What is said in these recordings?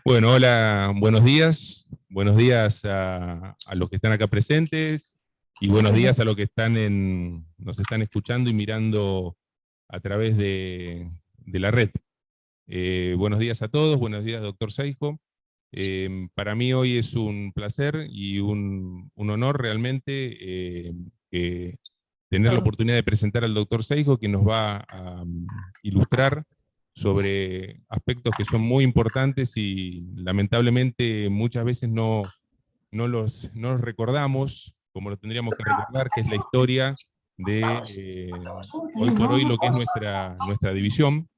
Bueno, hola, buenos días a los que están acá presentes y buenos días a los que nos están escuchando y mirando a través de la red. Buenos días a todos, buenos días, doctor Seijo. Para mí hoy es un placer y un honor realmente tener la oportunidad de presentar al doctor Seijo, que nos va a ilustrar sobre aspectos que son muy importantes y lamentablemente muchas veces no los recordamos como lo tendríamos que recordar, que es la historia de hoy por hoy lo que es nuestra división,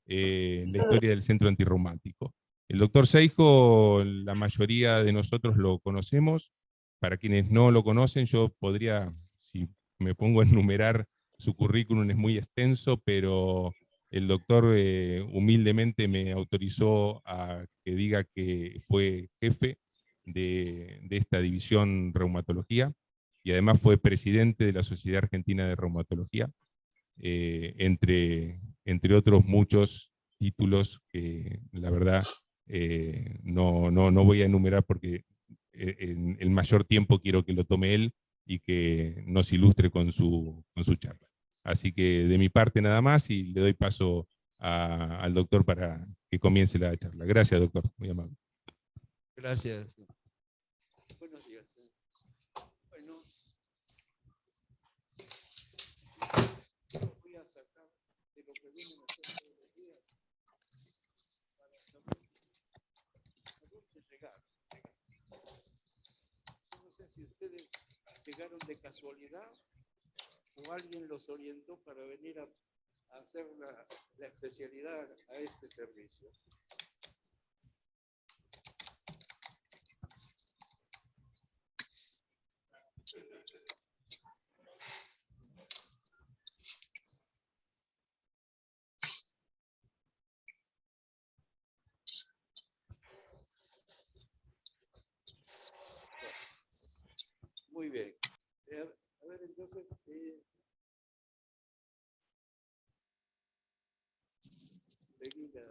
la historia del centro antirreumático. El doctor Seijo, la mayoría de nosotros lo conocemos. Para quienes no lo conocen, yo podría, si me pongo a enumerar su currículum, es muy extenso, pero el doctor humildemente me autorizó a que diga que fue jefe de esta división reumatología y además fue presidente de la Sociedad Argentina de Reumatología, entre otros muchos títulos que la verdad no voy a enumerar porque en el mayor tiempo quiero que lo tome él y que nos ilustre con su charla. Así que de mi parte nada más y le doy paso al doctor para que comience la charla. Gracias, doctor, muy amable. Gracias. Buenos días. Bueno, voy a sacar de lo que vienen a hacer todos los días para saber a dónde llegar. No sé si ustedes llegaron de casualidad o alguien los orientó para venir a hacer la especialidad a este servicio. Muy bien. A ver, entonces, seguí la...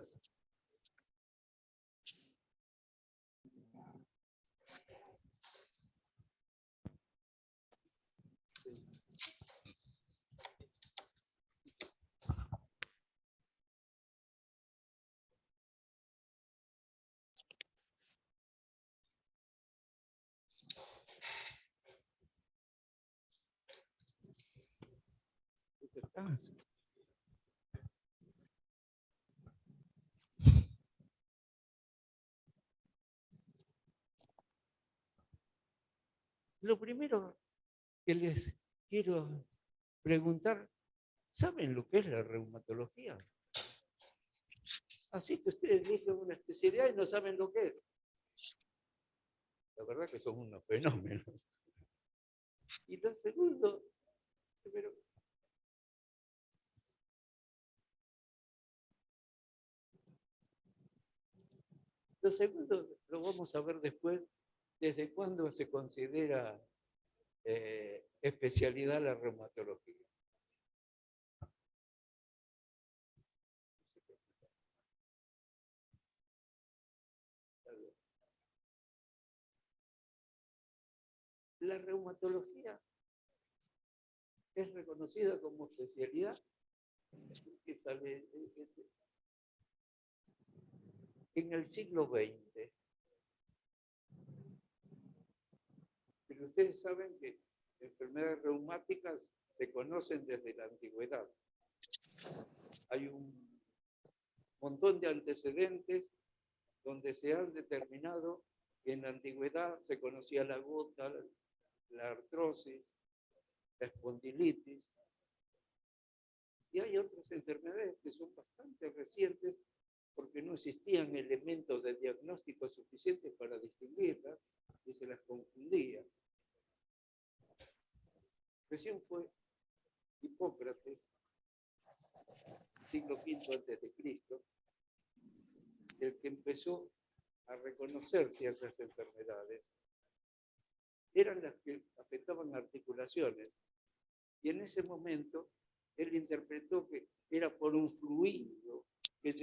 Lo primero que les quiero preguntar, ¿saben lo que es la reumatología? Así que ustedes eligen una especialidad y no saben lo que es. La verdad que son unos fenómenos. Y lo segundo, pero lo segundo lo vamos a ver después, desde cuándo se considera especialidad la reumatología. La reumatología es reconocida como especialidad que sale en el siglo XX. Pero ustedes saben que enfermedades reumáticas se conocen desde la antigüedad. Hay un montón de antecedentes donde se han determinado que en la antigüedad se conocía la gota, la artrosis, la espondilitis, y hay otras enfermedades que son bastante recientes porque no existían elementos de diagnóstico suficientes para distinguirlas y se las confundía. Recién fue Hipócrates, siglo V a.C., el que empezó a reconocer ciertas enfermedades. Eran las que afectaban articulaciones. Y en ese momento, él interpretó que era por un fluido que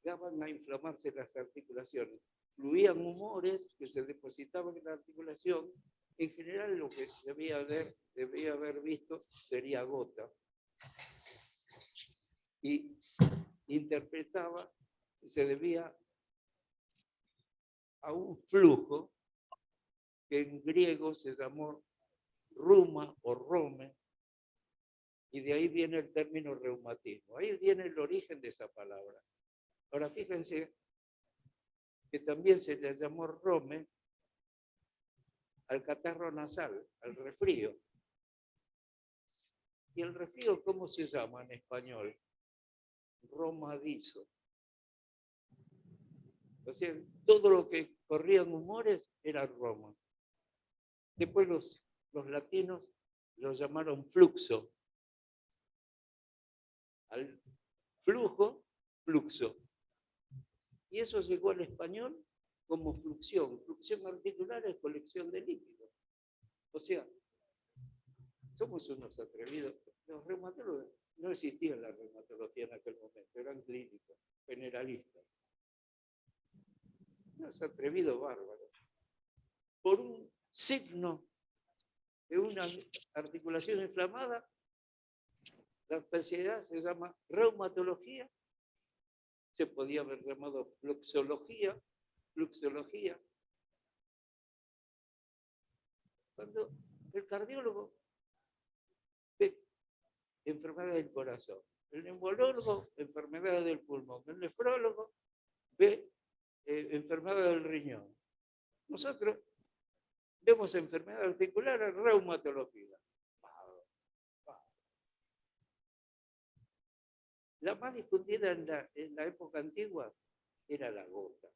daban a inflamarse las articulaciones. Fluían humores que se depositaban en la articulación. En general, lo que debía haber visto sería gota. Y interpretaba que se debía a un flujo que en griego se llamó ruma o rome, y de ahí viene el término reumatismo. Ahí viene el origen de esa palabra. Ahora fíjense que también se le llamó rome al catarro nasal, al resfrío. ¿Y el resfrío cómo se llama en español? Romadizo. O sea, todo lo que corrían humores era Roma. Después los latinos lo llamaron fluxo. Al flujo, fluxo. Y eso llegó al español como fluxión. Fluxión articular es colección de líquidos. O sea, somos unos atrevidos. Los reumatólogos, no existía la reumatología en aquel momento, eran clínicos, generalistas. Unos atrevidos bárbaros. Por un signo de una articulación inflamada, la especialidad se llama reumatología, se podía haber llamado fluxología. Cuando el cardiólogo ve enfermedades del corazón, el neumólogo, enfermedades del pulmón, el nefrólogo ve enfermedades del riñón. Nosotros vemos enfermedades articulares, reumatología. La más difundida en la época antigua era la gota.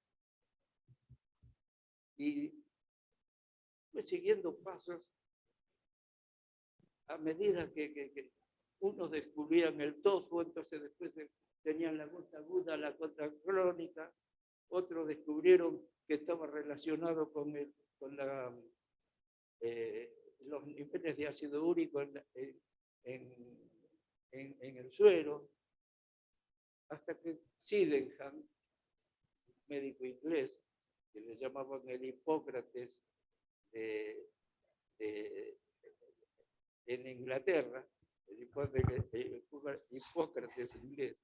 Y fue siguiendo pasos a medida que unos descubrían el tofu, entonces después tenían la gota aguda, la gota crónica, otros descubrieron que estaba relacionado con los niveles de ácido úrico en el suero, hasta que Sydenham, médico inglés, que le llamaban el Hipócrates en Inglaterra, el Hipócrates inglés,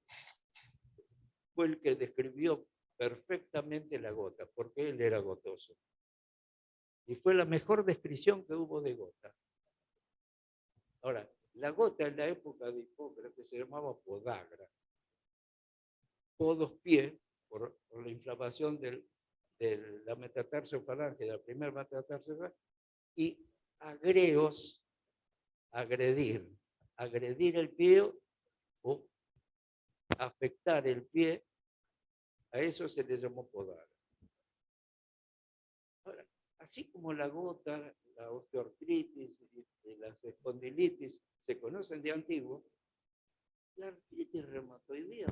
fue el que describió perfectamente la gota, porque él era gotoso. Y fue la mejor descripción que hubo de gota. Ahora, la gota en la época de Hipócrates se llamaba podagra. Podos pies, por la inflamación de la metatarsofalange, de la primera metatarsofalange, y agreos, agredir el pie o afectar el pie, a eso se le llamó podagra. Ahora, así como la gota, la osteoartritis y las espondilitis se conocen de antiguo, la artritis reumatoidea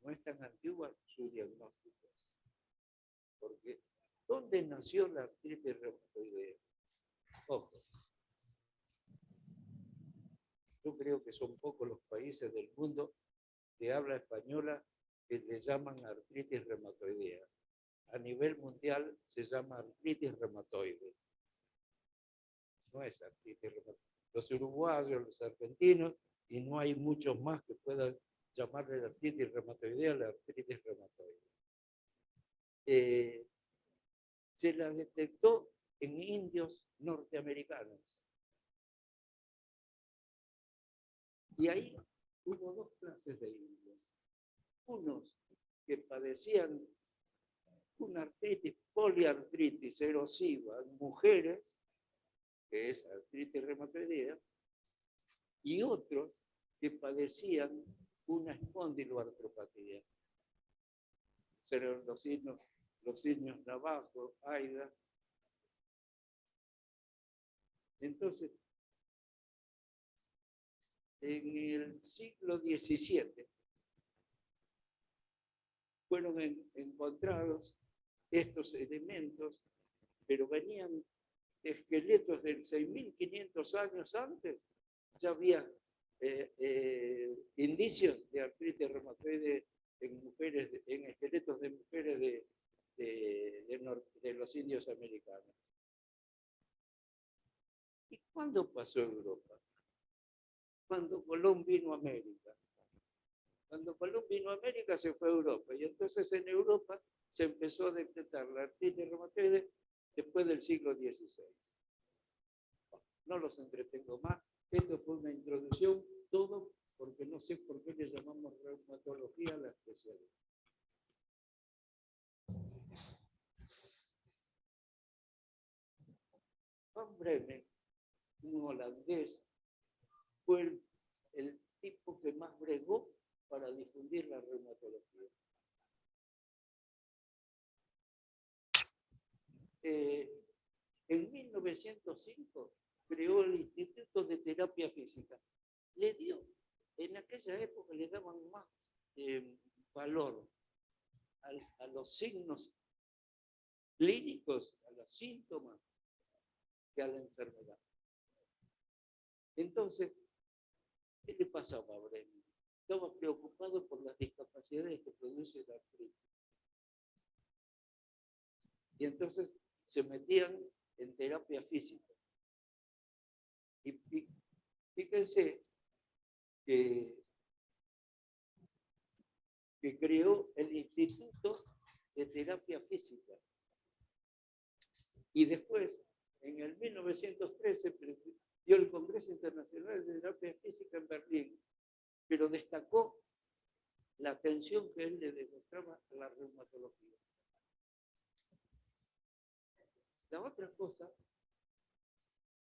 no es tan antigua su diagnóstico. Porque, ¿dónde nació la artritis reumatoidea? Ojo. Yo creo que son pocos los países del mundo de habla española que le llaman artritis reumatoidea. A nivel mundial se llama artritis reumatoide. No es artritis reumatoide. Los uruguayos, los argentinos, y no hay muchos más que puedan llamarle la artritis reumatoidea la artritis reumatoide. Se la detectó en indios norteamericanos. Y ahí hubo dos clases de indios. Unos que padecían una artritis, poliartritis erosiva en mujeres, que es artritis reumatoidea, y otros que padecían una espondiloartropatía. Serán los signos Navajo, Aida. Entonces, en el siglo XVII fueron encontrados estos elementos, pero venían de esqueletos del 6.500 años antes. Ya había indicios de artritis reumatoide en mujeres, en esqueletos de mujeres de los indios americanos. ¿Y cuándo pasó Europa? Cuando Colón vino a América. Cuando Colón vino a América se fue a Europa, y entonces en Europa se empezó a detectar la artritis reumatoide después del siglo XVI. No los entretengo más. Esto fue una introducción, todo porque no sé por qué le llamamos reumatología a la especialidad. Van Bremen, un holandés, fue el tipo que más bregó para difundir la reumatología. En 1905 creó el Instituto de Terapia Física. Le dio, en aquella época le daban más valor a los signos clínicos, a los síntomas, que a la enfermedad. Entonces, ¿qué le pasaba a Bremen? Estaba preocupado por las discapacidades que produce la artritis. Y entonces se metían en terapia física. Y fíjense que creó el Instituto de Terapia Física. Y después, en el 1913, dio el Congreso Internacional de Terapia Física en Berlín, pero destacó la atención que él le demostraba a la reumatología. La otra cosa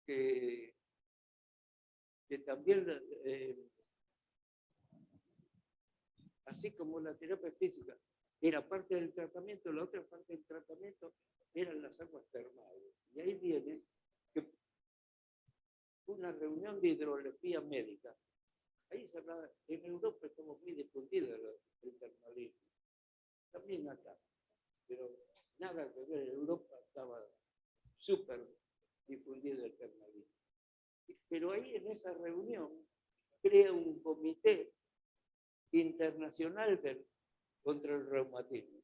que también, así como la terapia física era parte del tratamiento, la otra parte del tratamiento eran las aguas termales. Y ahí viene que una reunión de hidrología médica. Ahí se hablaba, en Europa estamos muy difundidos el termalismo. También acá, pero nada que ver, en Europa estaba súper difundido el termalismo. Pero ahí en esa reunión crea un comité internacional contra el reumatismo.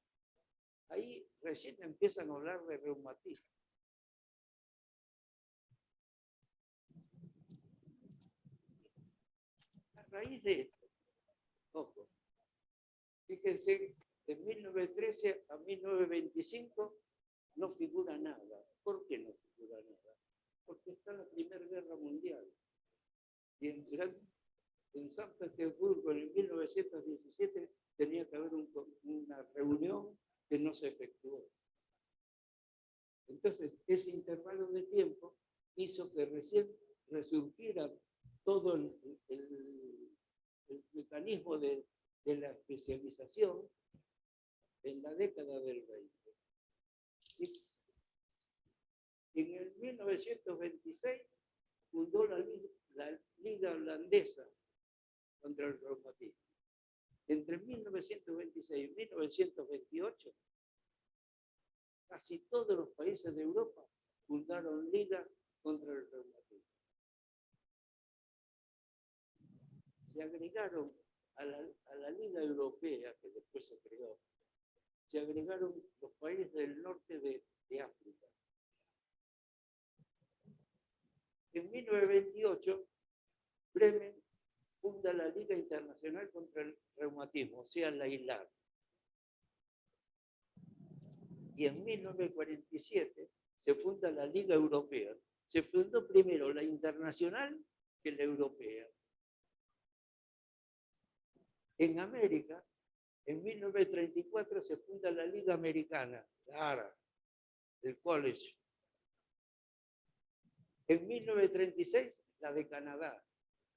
Ahí recién empiezan a hablar de reumatismo. A raíz de esto, ojo, fíjense, de 1913 a 1925 no figura nada. ¿Por qué no figura nada? Porque está la Primera Guerra Mundial. Y en San Petersburgo, en 1917, tenía que haber una reunión que no se efectuó. Entonces, ese intervalo de tiempo hizo que recién resurgiera todo el mecanismo de la especialización en la década del 20. Y en el 1926 fundó la Liga Holandesa contra el reumatismo. Entre 1926 y 1928, casi todos los países de Europa fundaron ligas contra el reumatismo. Se agregaron a la Liga Europea, que después se creó, se agregaron los países del norte de África. En 1928, Bremen funda la Liga Internacional contra el Reumatismo, o sea, la ILAR. Y en 1947 se funda la Liga Europea. Se fundó primero la internacional que la europea. En América, en 1934 se funda la Liga Americana, la ARA, el College. En 1936, la de Canadá.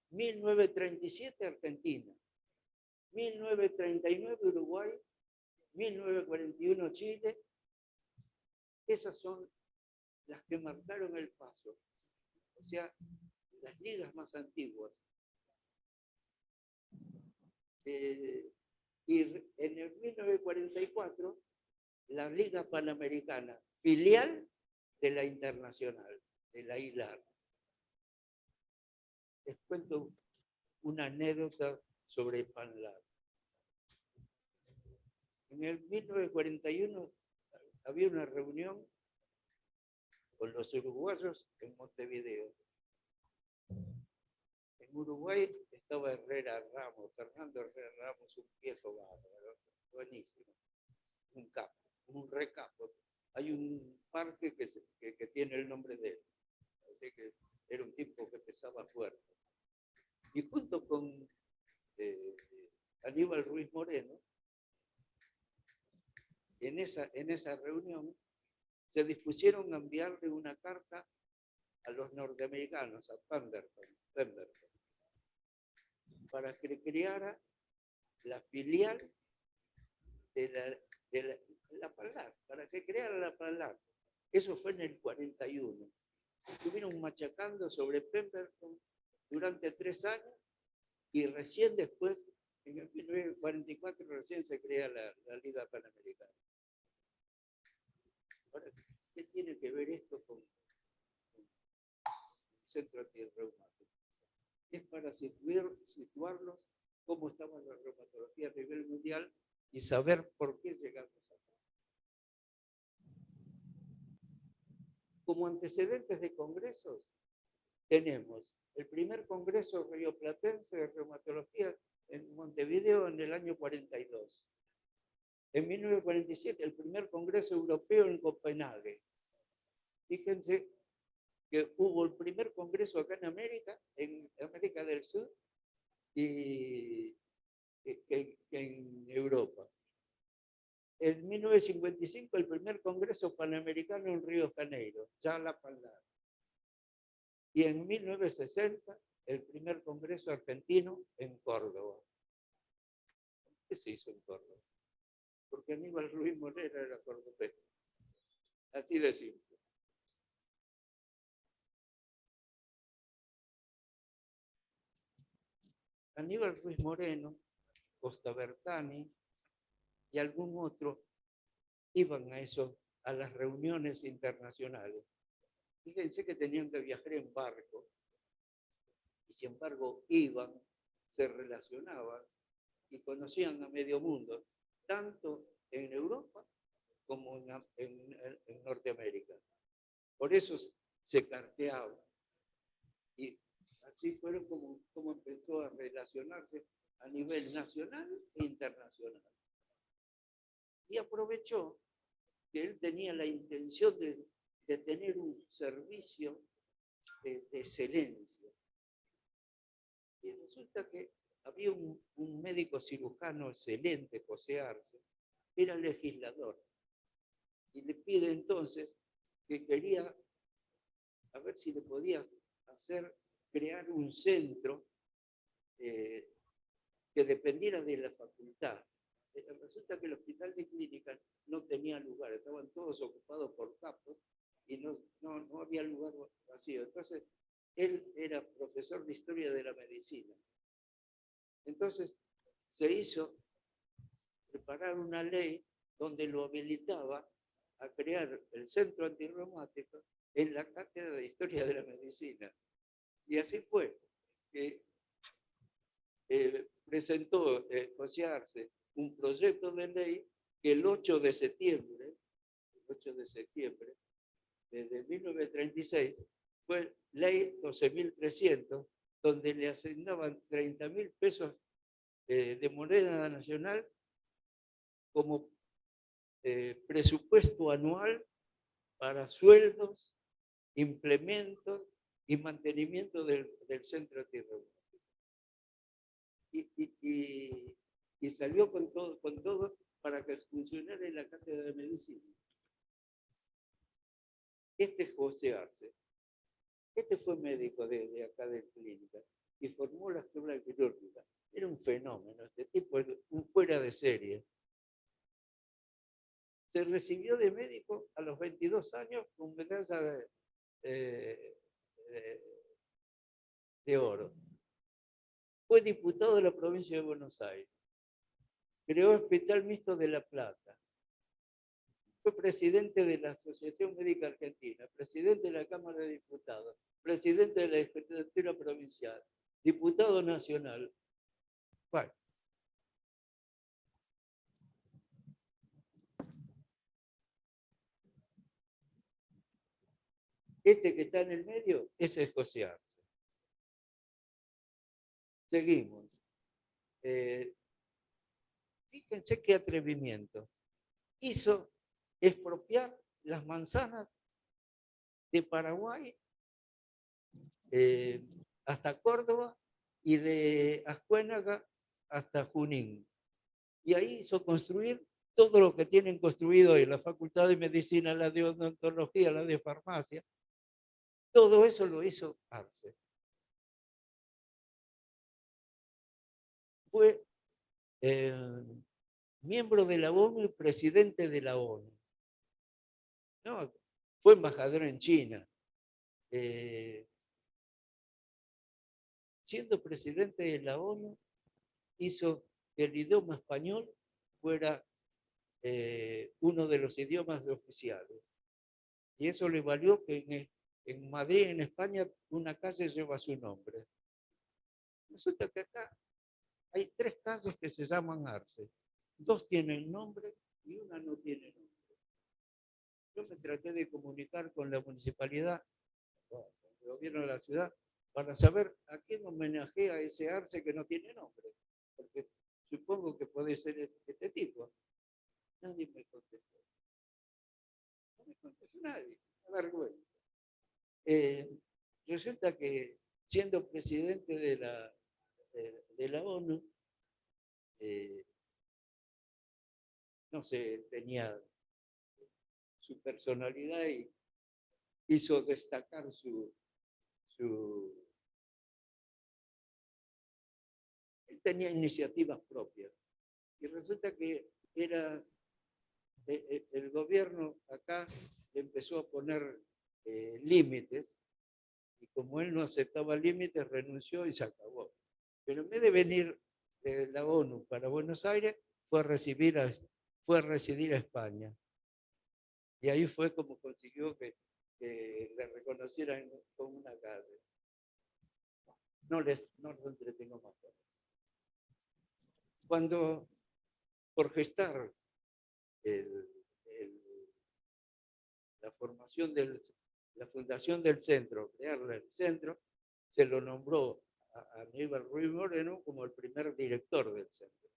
1937, Argentina. 1939, Uruguay. 1941, Chile. Esas son las que marcaron el paso. O sea, las ligas más antiguas. Y en el 1944, la Liga Panamericana, filial de la Internacional, de la ILAR. Les cuento una anécdota sobre Panlar. En el 1941 había una reunión con los uruguayos en Montevideo. En Uruguay estaba Herrera Ramos, Fernando Herrera Ramos, un viejo bárbaro, buenísimo, un capo, un recapo. Hay un parque que tiene el nombre de él. Así que era un tipo que pesaba fuerte. Y junto con Aníbal Ruiz Moreno, en esa reunión se dispusieron a enviarle una carta a los norteamericanos, a Pemberton, para que creara la filial de la Panlar, para que creara la Panlar. Eso fue en el 41. Estuvieron machacando sobre Pemberton durante 3 años y recién después, en el 1944, recién se crea la Liga Panamericana. Ahora, ¿qué tiene que ver esto con el centro antirreumático? Es para situarlos cómo estaba la reumatología a nivel mundial y saber por qué llegamos acá. Como antecedentes de congresos, tenemos el primer congreso rioplatense de reumatología en Montevideo en el año 42. En 1947, el primer congreso europeo en Copenhague. Fíjense que hubo el primer congreso acá en América del Sur y en Europa. En 1955, el primer congreso panamericano en Río de Janeiro, ya la Panlar. Y en 1960, el primer congreso argentino en Córdoba. ¿Qué se hizo en Córdoba? Porque Aníbal Ruiz Moreno era cordobés. Así de simple. Aníbal Ruiz Moreno, Costa Bertani y algún otro iban a las reuniones internacionales. Fíjense que tenían que viajar en barco y sin embargo iban, se relacionaban y conocían a medio mundo, tanto en Europa como en Norteamérica. Por eso se carteaban. Y así fueron como empezó a relacionarse a nivel nacional e internacional. Y aprovechó que él tenía la intención de tener un servicio de excelencia. Y resulta que había un médico cirujano excelente, José Arce, era legislador. Y le pide entonces que quería, a ver si le podía crear un centro que dependiera de la facultad. Resulta que el hospital de clínicas no tenía lugar, estaban todos ocupados por capos y no había lugar vacío. Entonces, él era profesor de historia de la medicina. Entonces, se hizo preparar una ley donde lo habilitaba a crear el centro antirreumático en la cátedra de historia de la medicina. Y así fue que presentó José Arce un proyecto de ley que el 8 de septiembre de 1936 fue ley 12.300, donde le asignaban 30.000 pesos de moneda nacional como presupuesto anual para sueldos, implementos y mantenimiento del centro antirreumático. Y salió con todo para que funcionara en la cátedra de medicina. Este es José Arce. Este fue médico de acá de clínica y formó la escuela quirúrgica. Era un fenómeno, este tipo era un fuera de serie. Se recibió de médico a los 22 años con medalla de oro. Fue diputado de la provincia de Buenos Aires. Creó el Hospital Mixto de La Plata. Fue presidente de la Asociación Médica Argentina, presidente de la Cámara de Diputados, presidente de la Legislatura Provincial, diputado nacional. Bueno. Este que está en el medio es José Arce. Seguimos. Fíjense qué atrevimiento. Hizo expropiar las manzanas de Paraguay hasta Córdoba y de Ascuénaga hasta Junín. Y ahí hizo construir todo lo que tienen construido en la Facultad de Medicina, la de Odontología, la de Farmacia. Todo eso lo hizo Arce. Fue miembro de la ONU y presidente de la ONU. No, fue embajador en China. Siendo presidente de la ONU, hizo que el idioma español fuera uno de los idiomas oficiales. Y eso le valió que en Madrid, en España, una calle lleva su nombre. Resulta que acá hay 3 calles que se llaman Arce. 2 tienen nombre y una no tiene nombre. Yo me traté de comunicar con la municipalidad, con el gobierno de la ciudad, para saber a quién homenajea ese Arce que no tiene nombre. Porque supongo que puede ser este tipo. Nadie me contestó. No me contestó nadie. Una vergüenza. Resulta que siendo presidente de la ONU, no sé, tenía su personalidad y hizo destacar él tenía iniciativas propias. Y resulta que era el gobierno acá le empezó a poner límites, y como él no aceptaba límites, renunció y se acabó. Pero en vez de venir de la ONU para Buenos Aires, fue a residir a España. Y ahí fue como consiguió que le reconocieran con una calle. No los entretengo más. Cuando, por gestar la fundación del centro, crearle el centro, se lo nombró a Aníbal Ruiz Moreno como el primer director del centro.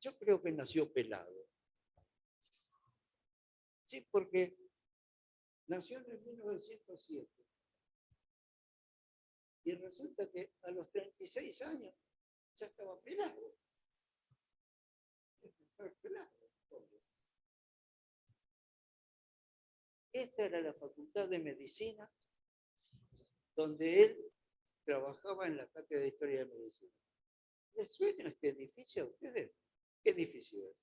Yo creo que nació pelado. Sí, porque nació en 1907. Y resulta que a los 36 años ya estaba pelado. Esta era la Facultad de Medicina donde él trabajaba en la cátedra de Historia de Medicina. ¿Les suena este edificio a ustedes? ¿Qué edificio es?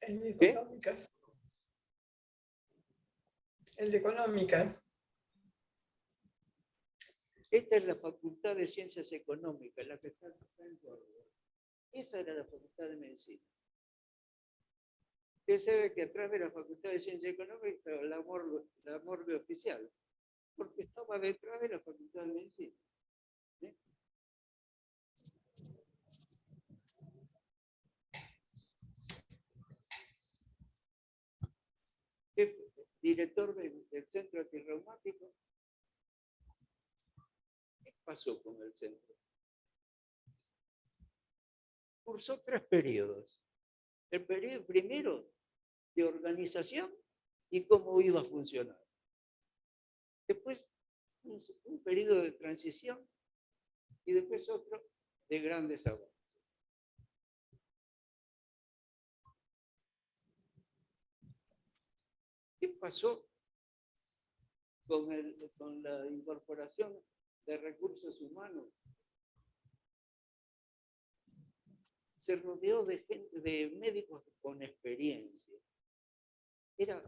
El de Económicas. El de Económicas. Esta es la Facultad de Ciencias Económicas, la que está en Córdoba. Esa era la Facultad de Medicina. Usted sabe que atrás de la Facultad de Ciencias Económicas estaba la morgue oficial, porque estaba detrás de la Facultad de Medicina. ¿Sí? Director del Centro Antirreumático. ¿Qué pasó con el centro? Cursó 3 periodos. El periodo primero de organización y cómo iba a funcionar. Después un periodo de transición y después otro de grandes avances. ¿Qué pasó con la incorporación de recursos humanos? Se rodeó de gente, de médicos con experiencia. Era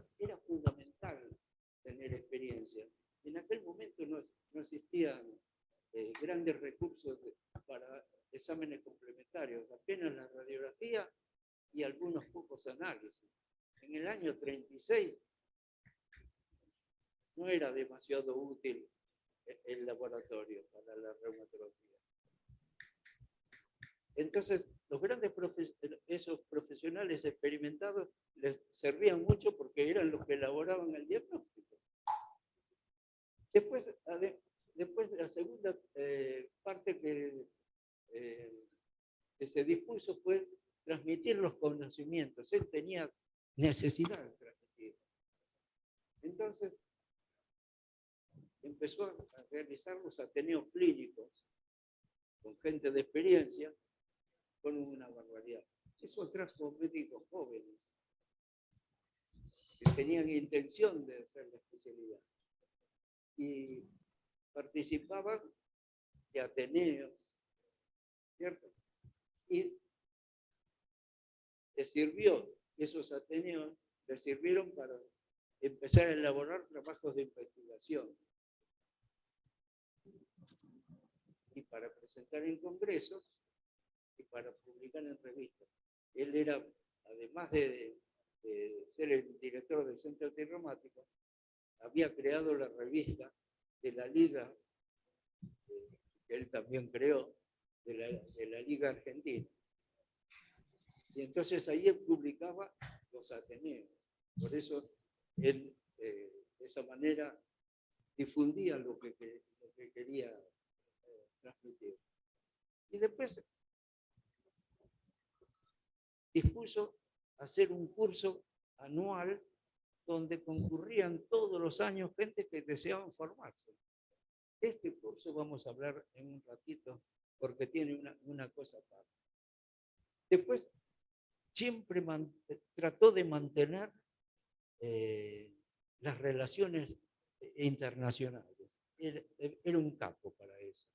fundamental tener experiencia. En aquel momento no existían grandes recursos para exámenes complementarios, apenas la radiografía y algunos pocos análisis. En el año 36 no era demasiado útil el laboratorio para la reumatología. Entonces, los grandes esos profesionales experimentados les servían mucho porque eran los que elaboraban el diagnóstico. Después la segunda parte que se dispuso fue transmitir los conocimientos. Él tenía necesidad de transmitir. Entonces, empezó a realizar los ateneos clínicos con gente de experiencia, con una barbaridad. Eso trajo médicos jóvenes que tenían intención de hacer la especialidad y participaban de ateneos, ¿cierto? Y les sirvió, esos ateneos les sirvieron para empezar a elaborar trabajos de investigación y para presentar en congresos y para publicar en revistas. Él era, además de ser el director del Centro Antirreumático, había creado la revista de la Liga, que él también creó, de la Liga Argentina. Y entonces ahí él publicaba los ateneos. Por eso él, de esa manera, difundía lo que quería transmitir. Y después dispuso hacer un curso anual donde concurrían todos los años gente que deseaban formarse. Este curso vamos a hablar en un ratito porque tiene una cosa aparte. Después siempre trató de mantener las relaciones internacionales. Era un capo para eso.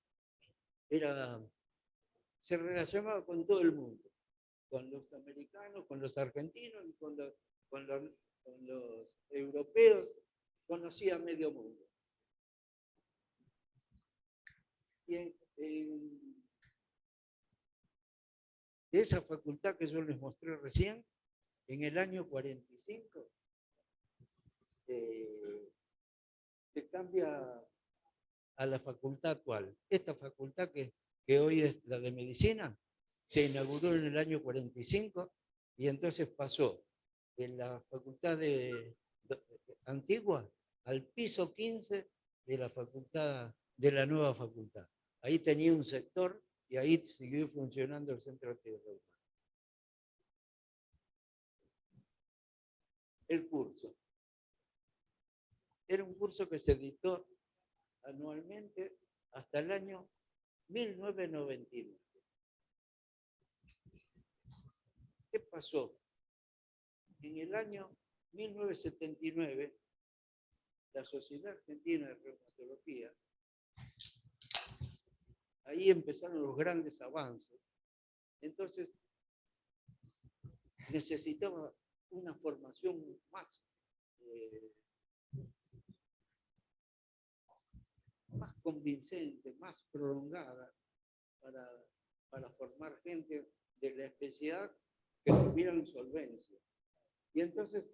Se relacionaba con todo el mundo, con los americanos, con los argentinos, con los europeos, conocía a medio mundo. Y de esa facultad que yo les mostré recién, en el año 45, se cambia a la facultad actual. Esta facultad que hoy es la de medicina, se inauguró en el año 45 y entonces pasó de la facultad antigua al piso 15 de la facultad, de la nueva facultad. Ahí tenía un sector y ahí siguió funcionando el Centro Antirreumático. El curso. Era un curso que se dictó anualmente hasta el año 1999. ¿Qué pasó? En el año 1979, la Sociedad Argentina de Reumatología, ahí empezaron los grandes avances. Entonces, necesitaba una formación más convincente, más prolongada para formar gente de la especialidad que tuvieran solvencia. Y entonces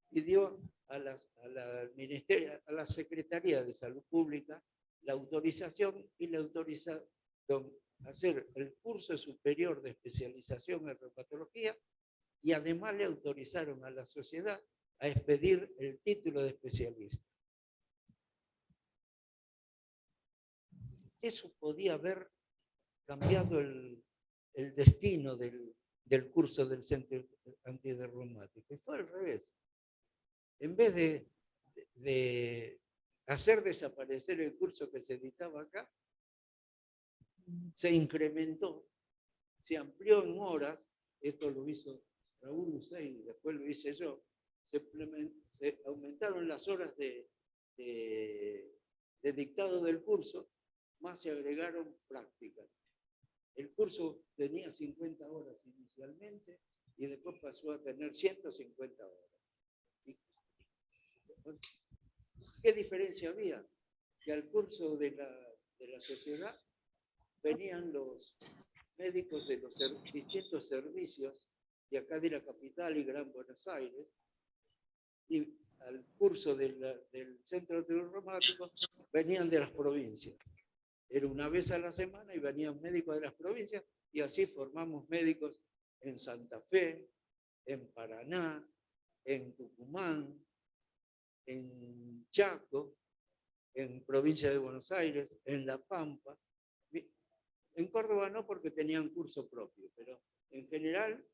pidió a la Secretaría de Salud Pública la autorización y le autorizaron a hacer el curso superior de especialización en reumatología y además le autorizaron a la sociedad a expedir el título de especialista. Eso podía haber cambiado el destino del curso del Centro Antirreumático. Y fue al revés. En vez de hacer desaparecer el curso que se dictaba acá, se incrementó, se amplió en horas. Esto lo hizo Raúl Hussein, después lo hice yo. Se aumentaron las horas de dictado del curso, más se agregaron prácticas. El curso tenía 50 horas inicialmente y después pasó a tener 150 horas. ¿Qué diferencia había? Que al curso de la sociedad venían los médicos de los distintos servicios de acá de la capital y Gran Buenos Aires y al curso del centro reumático venían de las provincias. Era una vez a la semana y venían médicos de las provincias y así formamos médicos en Santa Fe, en Paraná, en Tucumán, en Chaco, en provincia de Buenos Aires, en La Pampa. En Córdoba no porque tenían curso propio, pero en general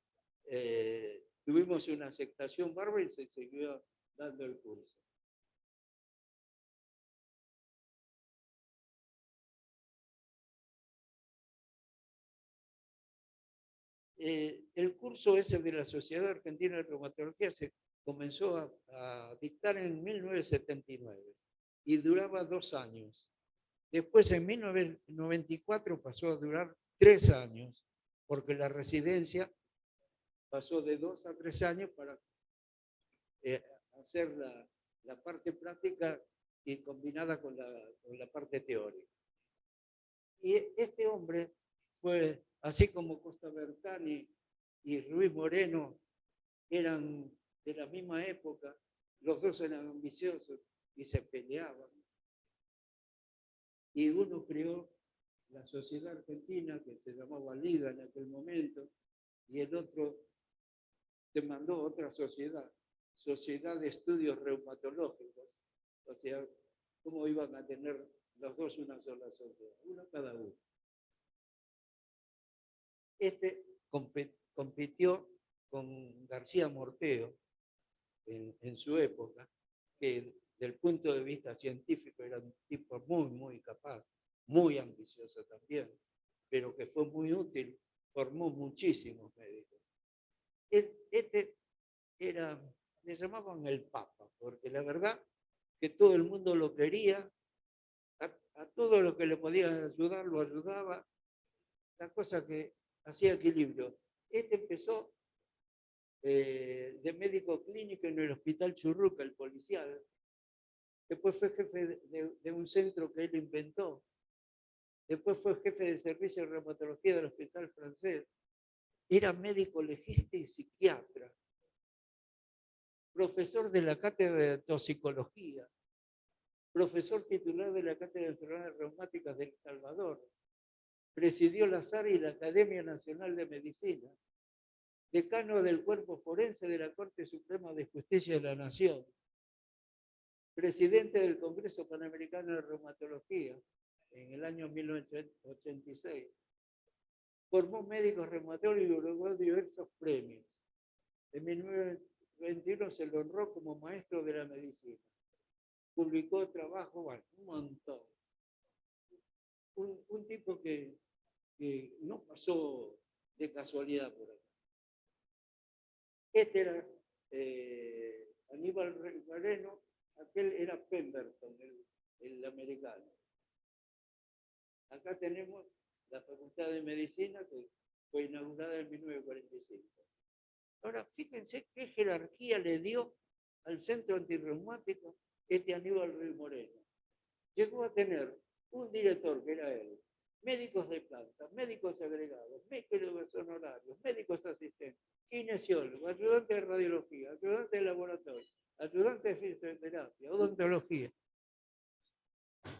tuvimos una aceptación bárbara y se siguió dando el curso. El curso ese de la Sociedad Argentina de Reumatología se comenzó a dictar en 1979 y duraba 2 años. Después en 1994 pasó a durar 3 años, porque la residencia pasó de 2 a 3 años para hacer la parte práctica y combinada con la parte teórica. Y este hombre fue, así como Costa Bertani y Ruiz Moreno eran de la misma época, los dos eran ambiciosos y se peleaban. Y uno creó la Sociedad Argentina, que se llamaba Liga en aquel momento, y el otro se mandó otra sociedad, Sociedad de Estudios Reumatológicos. O sea, ¿cómo iban a tener los dos una sola sociedad? Uno cada uno. Este compitió con García Morteo en su época, que desde el punto de vista científico era un tipo muy, muy capaz, muy ambicioso también, pero que fue muy útil, formó muchísimos médicos. Este era, le llamaban el Papa, porque la verdad que todo el mundo lo quería, a todo lo que le podía ayudar lo ayudaba, la cosa que hacía equilibrio. Este empezó de médico clínico en el Hospital Churruca, el policial. Después fue jefe de un centro que él inventó. Después fue jefe del servicio de reumatología del Hospital Francés. Era médico legista y psiquiatra. Profesor de la cátedra de toxicología. Profesor titular de la cátedra de enfermedades reumáticas de El Salvador. Presidió la SAR y la Academia Nacional de Medicina. Decano del Cuerpo Forense de la Corte Suprema de Justicia de la Nación. Presidente del Congreso Panamericano de Reumatología en el año 1986. Formó médicos reumatólogos y logró diversos premios. En 1921 se lo honró como maestro de la medicina. Publicó trabajo, bueno, un montón. Un tipo que no pasó de casualidad por acá. Este era Aníbal Moreno, aquel era Pemberton, el americano. Acá tenemos la Facultad de Medicina que fue inaugurada en 1945. Ahora, fíjense qué jerarquía le dio al centro antirreumático este Aníbal Ruiz Moreno. Llegó a tener un director, que era él, médicos de planta, médicos agregados, médicos honorarios, médicos asistentes, kinesiólogos, ayudantes de radiología, ayudantes de laboratorio, ayudantes de fisioterapia, odontología.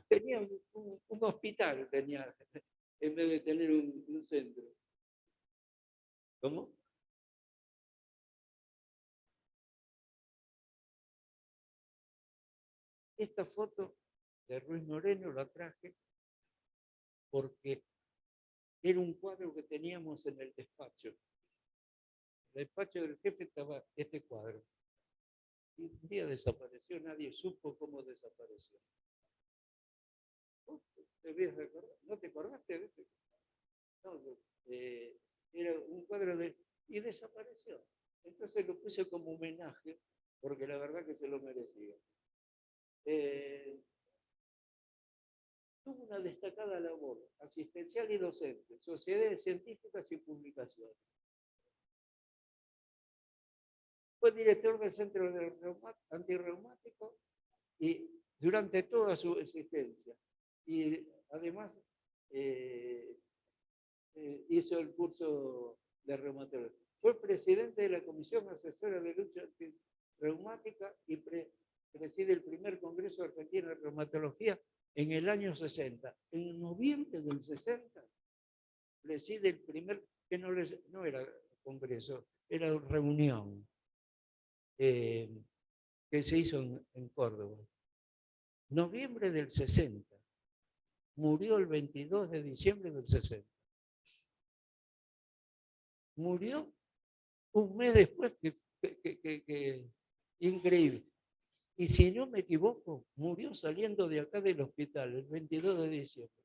Tenía un hospital, tenía, en vez de tener un centro. ¿Cómo? Esta foto de Ruiz Moreno la traje porque era un cuadro que teníamos en el despacho. En el despacho del jefe estaba este cuadro. Y un día desapareció, nadie supo cómo desapareció. ¿No te acordaste de este? No, era un cuadro y desapareció. Entonces lo puse como homenaje, porque la verdad que se lo merecía. Tuvo una destacada labor asistencial y docente, sociedades científicas y publicaciones. Fue director del Centro Antirreumático y durante toda su existencia. Y además hizo el curso de reumatología. Fue presidente de la Comisión Asesora de Lucha reumática y preside el primer Congreso Argentino de Reumatología en el año 60. En noviembre del 60 preside el primer, que no era congreso, era reunión que se hizo en Córdoba. Noviembre del 60. Murió el 22 de diciembre del 60. Murió un mes después, increíble. Y si no me equivoco, murió saliendo de acá del hospital el 22 de diciembre.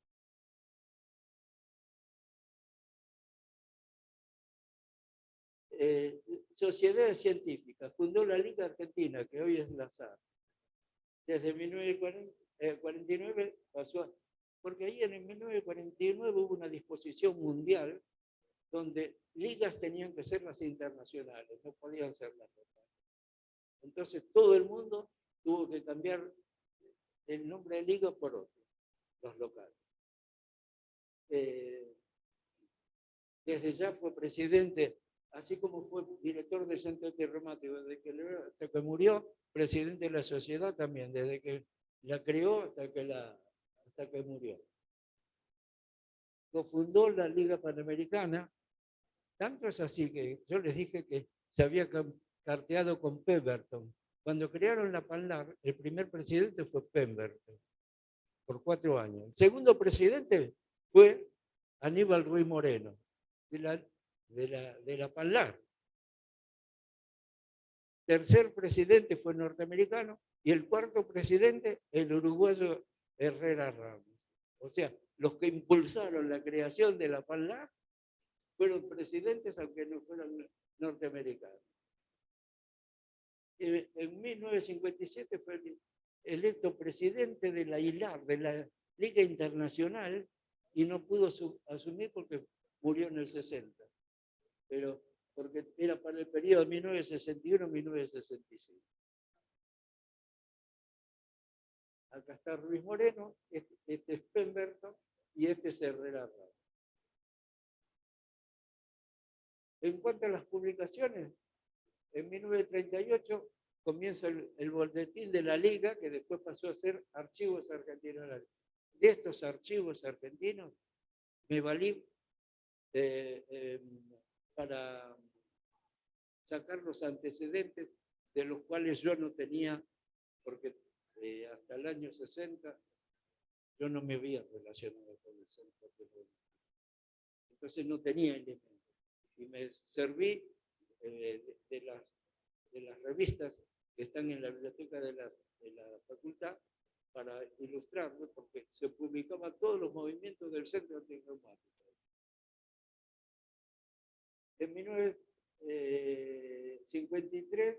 Sociedades científicas, fundó la Liga Argentina, que hoy es la SAR. Desde 1949 pasó a... Porque ahí en el 1949 hubo una disposición mundial donde ligas tenían que ser las internacionales, no podían ser las locales. Entonces todo el mundo tuvo que cambiar el nombre de liga por otro, los locales. Desde ya fue presidente, así como fue director del Centro Antirreumático, desde que hasta que murió, presidente de la sociedad también, desde que la creó hasta que murió. Cofundó la Liga Panamericana, tanto es así que yo les dije que se había carteado con Pemberton. Cuando crearon la PANLAR, el primer presidente fue Pemberton, por 4 años. El segundo presidente fue Aníbal Ruiz Moreno, de la PANLAR. Tercer presidente fue norteamericano y el cuarto presidente, el uruguayo Herrera Ramos. O sea, los que impulsaron la creación de la PANLAR fueron presidentes, aunque no fueran norteamericanos. En 1957 fue electo presidente de la ILAR, de la Liga Internacional, y no pudo asumir porque murió en el 60. Pero porque era para el periodo 1961-1965. Acá está Ruiz Moreno, este es Pemberton y este es Herrera Ramos. En cuanto a las publicaciones, en 1938 comienza el boletín de la Liga, que después pasó a ser Archivos Argentinos. De estos archivos argentinos me valí para sacar los antecedentes de los cuales yo no tenía, porque hasta el año 60 yo no me había relacionado con el centro. Entonces no tenía elementos. Y me serví de las revistas que están en la biblioteca de la facultad para ilustrarlo, porque se publicaban todos los movimientos del Centro Antirreumático. En 1953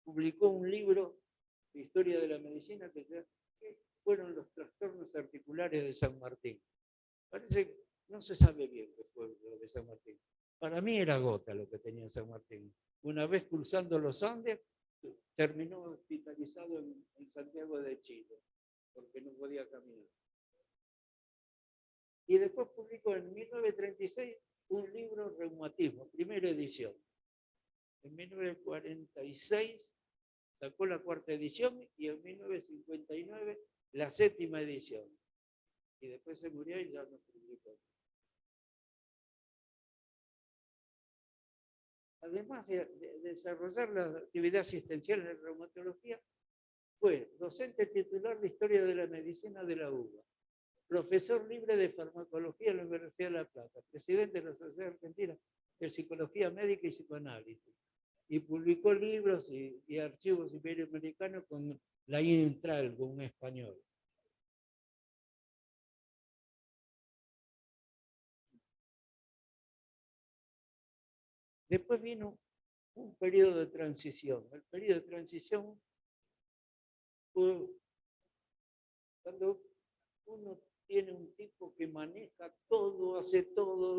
publicó un libro de historia de la medicina que fueron los trastornos articulares de San Martín. Parece que no se sabe bien qué fue lo de San Martín. Para mí era gota lo que tenía San Martín. Una vez cruzando los Andes, terminó hospitalizado en Santiago de Chile, porque no podía caminar. Y después publicó en 1936 un libro, Reumatismo, primera edición. En 1946 sacó la 4ª edición y en 1959 la 7ª edición. Y después se murió y ya no publicó. Además de desarrollar la actividad asistencial en reumatología, fue docente titular de Historia de la Medicina de la UBA, profesor libre de farmacología en la Universidad de La Plata, presidente de la Sociedad Argentina de Psicología Médica y Psicoanálisis, y publicó libros y archivos iberoamericanos con la Intral, con un español. Después vino un periodo de transición. El periodo de transición fue cuando uno tiene un tipo que maneja todo, hace todo,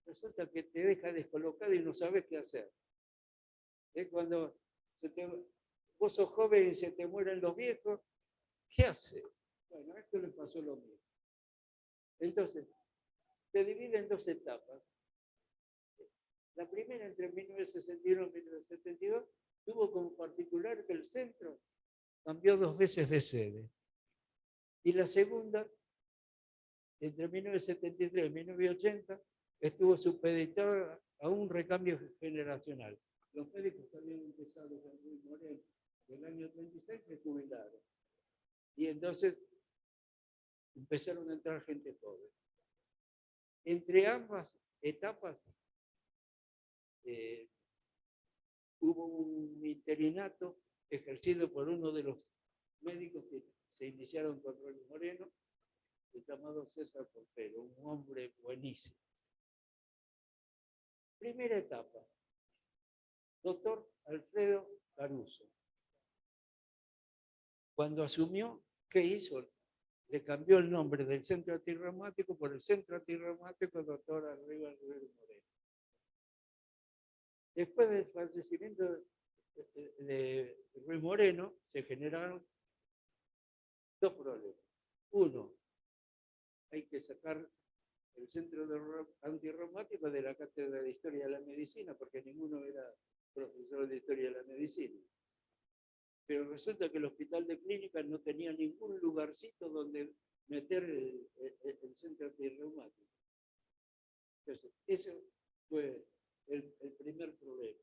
resulta que te deja descolocado y no sabes qué hacer. Es cuando vos sos joven y se te mueren los viejos, ¿qué haces? Bueno, a esto le pasó lo mismo. Entonces, se divide en 2 etapas. La primera, entre 1961 y 1972, tuvo como particular que el centro cambió 2 veces de sede. Y la segunda, entre 1973 y 1980, estuvo supeditada a un recambio generacional. Los médicos que habían empezado en Ruiz Moreno del año 36 se jubilaron. Y entonces empezaron a entrar gente joven. Entre ambas etapas hubo un interinato ejercido por uno de los médicos que se iniciaron con Ruiz Moreno, llamado César Portero, un hombre buenísimo. Primera etapa, doctor Alfredo Caruso. Cuando asumió, ¿qué hizo? Le cambió el nombre del centro antirreumático por el centro antirreumático doctor Alfredo Moreno. Después del fallecimiento de Ruiz Moreno, se generaron 2 problemas. Uno, hay que sacar el centro antirreumático de la cátedra de Historia de la Medicina, porque ninguno era profesor de Historia de la Medicina. Pero resulta que el hospital de clínicas no tenía ningún lugarcito donde meter el centro antirreumático. Entonces, ese fue el primer problema.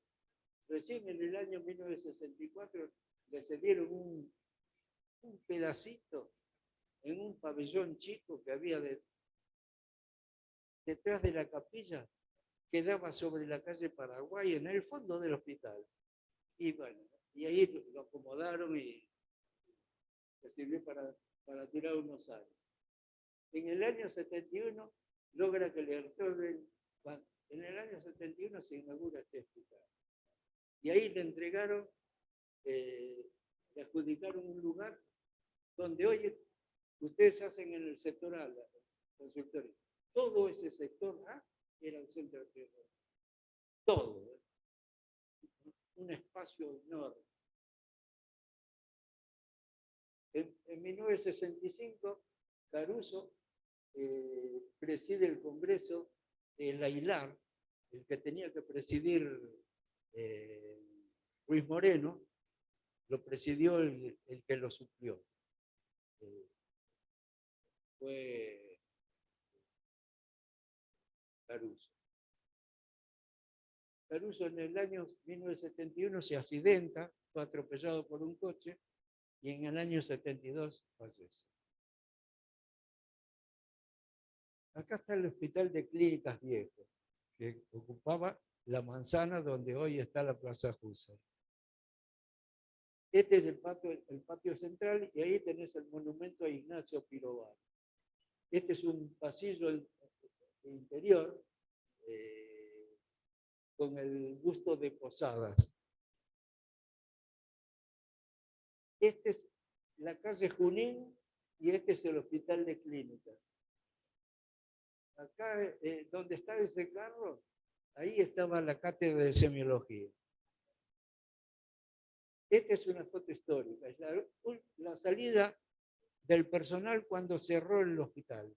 Recién en el año 1964 le cedieron un pedacito en un pabellón chico que había detrás de la capilla, que daba sobre la calle Paraguay, en el fondo del hospital. Y bueno, y ahí lo acomodaron y le sirvió para tirar unos años. En el año 71 logra que le otorguen, en el año 71 se inaugura este hospital. Y ahí le entregaron, le adjudicaron un lugar donde hoy ustedes hacen en el sector A, la consultoría. Todo ese sector A era el centro de tierra. Todo. Un espacio enorme. En 1965, Caruso preside el Congreso del AILAR, el que tenía que presidir Ruiz Moreno, lo presidió el que lo suplió. Fue Caruso. Caruso en el año 1971 se accidenta, fue atropellado por un coche y en el año 72 fallece. Acá está el Hospital de Clínicas Viejo, que ocupaba la manzana donde hoy está la Plaza Husserl. Este es el patio central y ahí tenés el monumento a Ignacio Pirovano. Este es un pasillo interior con el busto de Posadas. Este es la calle Junín y este es el Hospital de Clínicas. Acá, donde está ese carro, ahí estaba la cátedra de semiología. Esta es una foto histórica, es la salida del personal cuando cerró el hospital.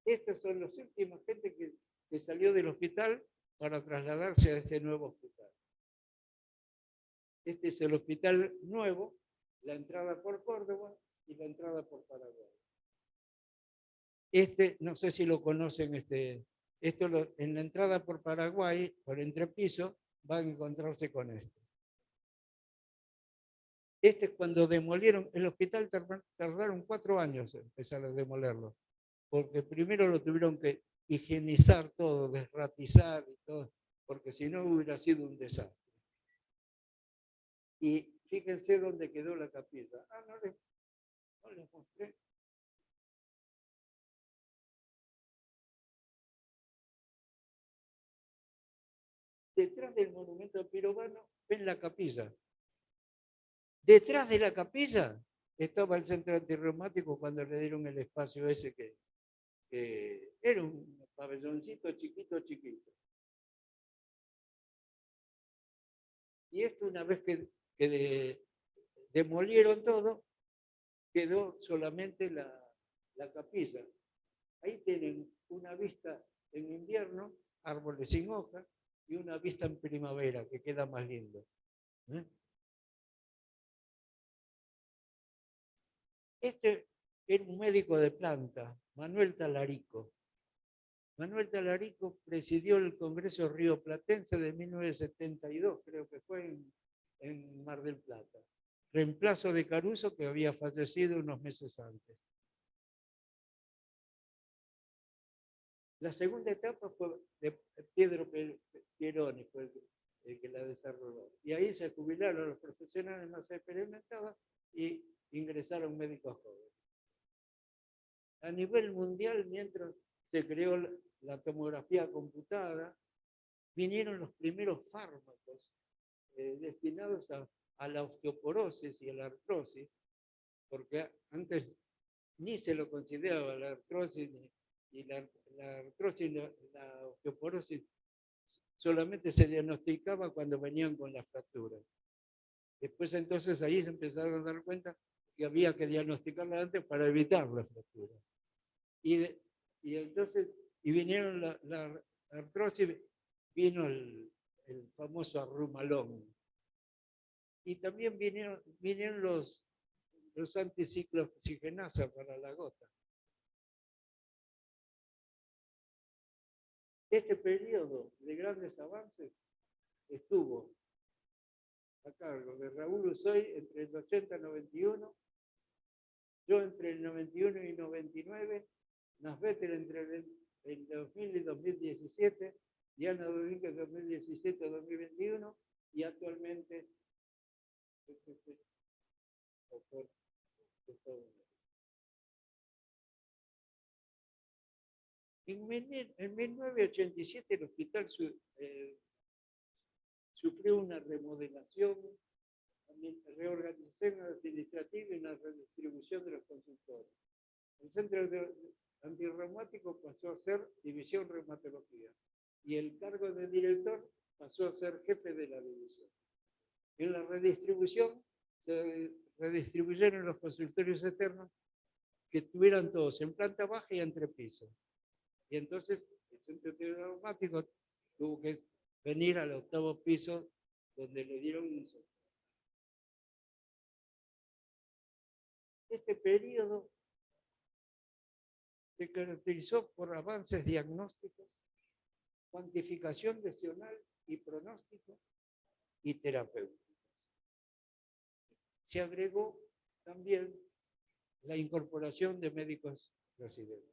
Estos son los últimos gente que salió del hospital para trasladarse a este nuevo hospital. Este es el hospital nuevo, la entrada por Córdoba y la entrada por Paraguay. No sé si lo conocen, en la entrada por Paraguay, por entrepiso, van a encontrarse con esto. Este es cuando demolieron el hospital, tardaron 4 años en empezar a demolerlo, porque primero lo tuvieron que higienizar todo, desratizar y todo, porque si no hubiera sido un desastre. Y fíjense dónde quedó la capilla. No les mostré. Detrás del monumento a Pirovano ven la capilla. Detrás de la capilla estaba el centro antirreumático cuando le dieron el espacio ese que era un pabelloncito chiquito. Y esto, una vez que demolieron todo, quedó solamente la capilla. Ahí tienen una vista en invierno árboles sin hojas y una vista en primavera que queda más lindo. Este era un médico de planta, Manuel Talarico. Manuel Talarico presidió el Congreso Rioplatense de 1972, creo que fue en Mar del Plata. Reemplazo de Caruso, que había fallecido unos meses antes. La segunda etapa fue de Pietro Pieroni, fue el que la desarrolló. Y ahí se jubilaron los profesionales más experimentados y ingresaron médicos jóvenes. A nivel mundial, mientras se creó la tomografía computada, vinieron los primeros fármacos destinados a la osteoporosis y a la artrosis, porque antes ni se lo consideraba la artrosis y la artrosis y la osteoporosis solamente se diagnosticaba cuando venían con las fracturas. Después entonces ahí se empezaron a dar cuenta que había que diagnosticarla antes para evitar las fracturas. Y entonces vinieron la artrosis, vino el famoso arrumalón. Y también vinieron los anticiclos oxigenasa para la gota. Este periodo de grandes avances estuvo a cargo de Raúl Usoy entre el 80 y 91, yo entre el 91 y 99, Nasbetter entre el 2000 y 2017, Diana Domínguez 2017 a 2021 y actualmente en 1987 el hospital sufrió una remodelación, reorganización administrativa y una redistribución de los consultores. El centro antirreumático pasó a ser división reumatología y el cargo de director pasó a ser jefe de la división. En la redistribución se redistribuyeron los consultorios externos que estuvieran todos en planta baja y entrepiso. Y entonces el centro antirreumático tuvo que venir al 8º piso donde le dieron un soporte. Este periodo se caracterizó por avances diagnósticos, cuantificación lesional y pronóstico y terapéuticos. Se agregó también la incorporación de médicos residentes.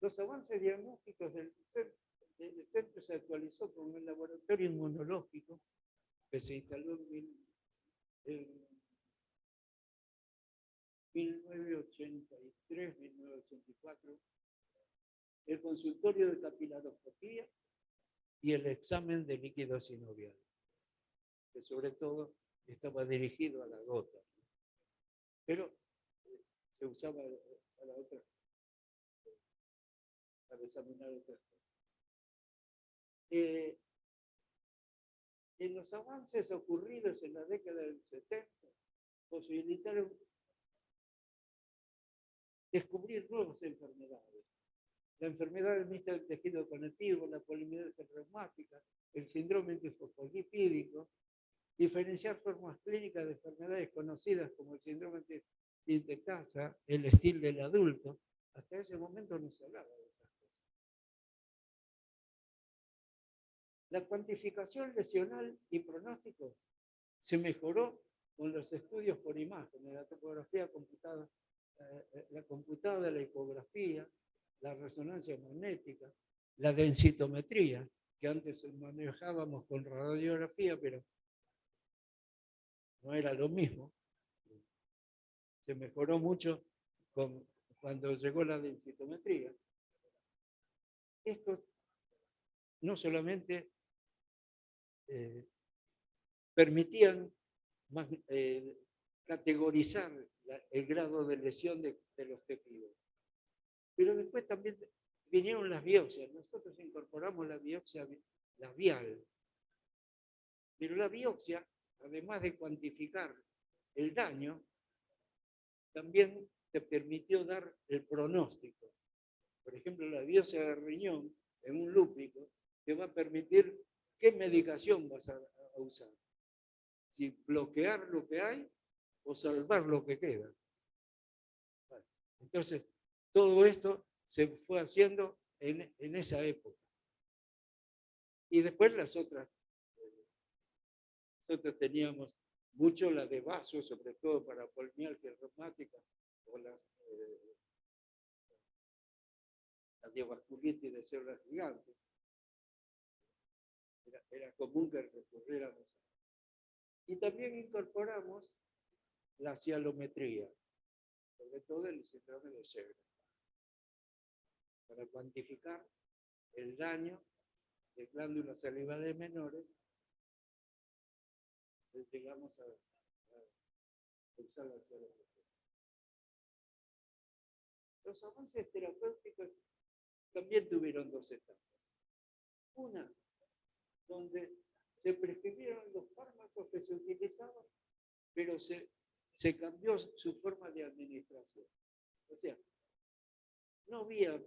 Los avances diagnósticos del centro se actualizó con el laboratorio inmunológico que se instaló en 1983, 1984, el consultorio de capilaroscopía y el examen de líquido sinovial, que sobre todo estaba dirigido a la gota, pero se usaba para otras, para examinar otras cosas. En los avances ocurridos en la década del 70, posibilitaron descubrir nuevas enfermedades. La enfermedad del tejido conectivo, la polimielitis reumática, el síndrome antifosfolipídico, diferenciar formas clínicas de enfermedades conocidas como el síndrome de casa, el estilo del adulto. Hasta ese momento no se hablaba de esas cosas. La cuantificación lesional y pronóstico se mejoró con los estudios por imágenes, la topografía computada, la computada, la ecografía, la resonancia magnética, la densitometría, que antes manejábamos con radiografía, pero no era lo mismo. Se mejoró mucho cuando llegó la densitometría. Esto no solamente permitían categorizar el grado de lesión de los tejidos, pero después también vinieron las biopsias. Nosotros incorporamos la biopsia labial, pero la biopsia, además de cuantificar el daño, también te permitió dar el pronóstico. por ejemplo, la biopsia de riñón en un lúpico, te va a permitir qué medicación vas a usar. Si bloquear lo que hay o salvar lo que queda. Bueno, entonces, todo esto se fue haciendo en esa época. Y después las otras. Nosotros teníamos mucho la de vaso, sobre todo para polimialgia reumática, o la de vasculitis de células gigantes. Era común que recurriéramos. Y también incorporamos la cialometría, sobre todo el síndrome de Sjögren, para cuantificar el daño de glándulas salivales menores. Llegamos a usar la cialometría. Los avances terapéuticos también tuvieron dos etapas. Una, donde se prescribieron los fármacos que se utilizaban, pero se cambió su forma de administración. O sea, no había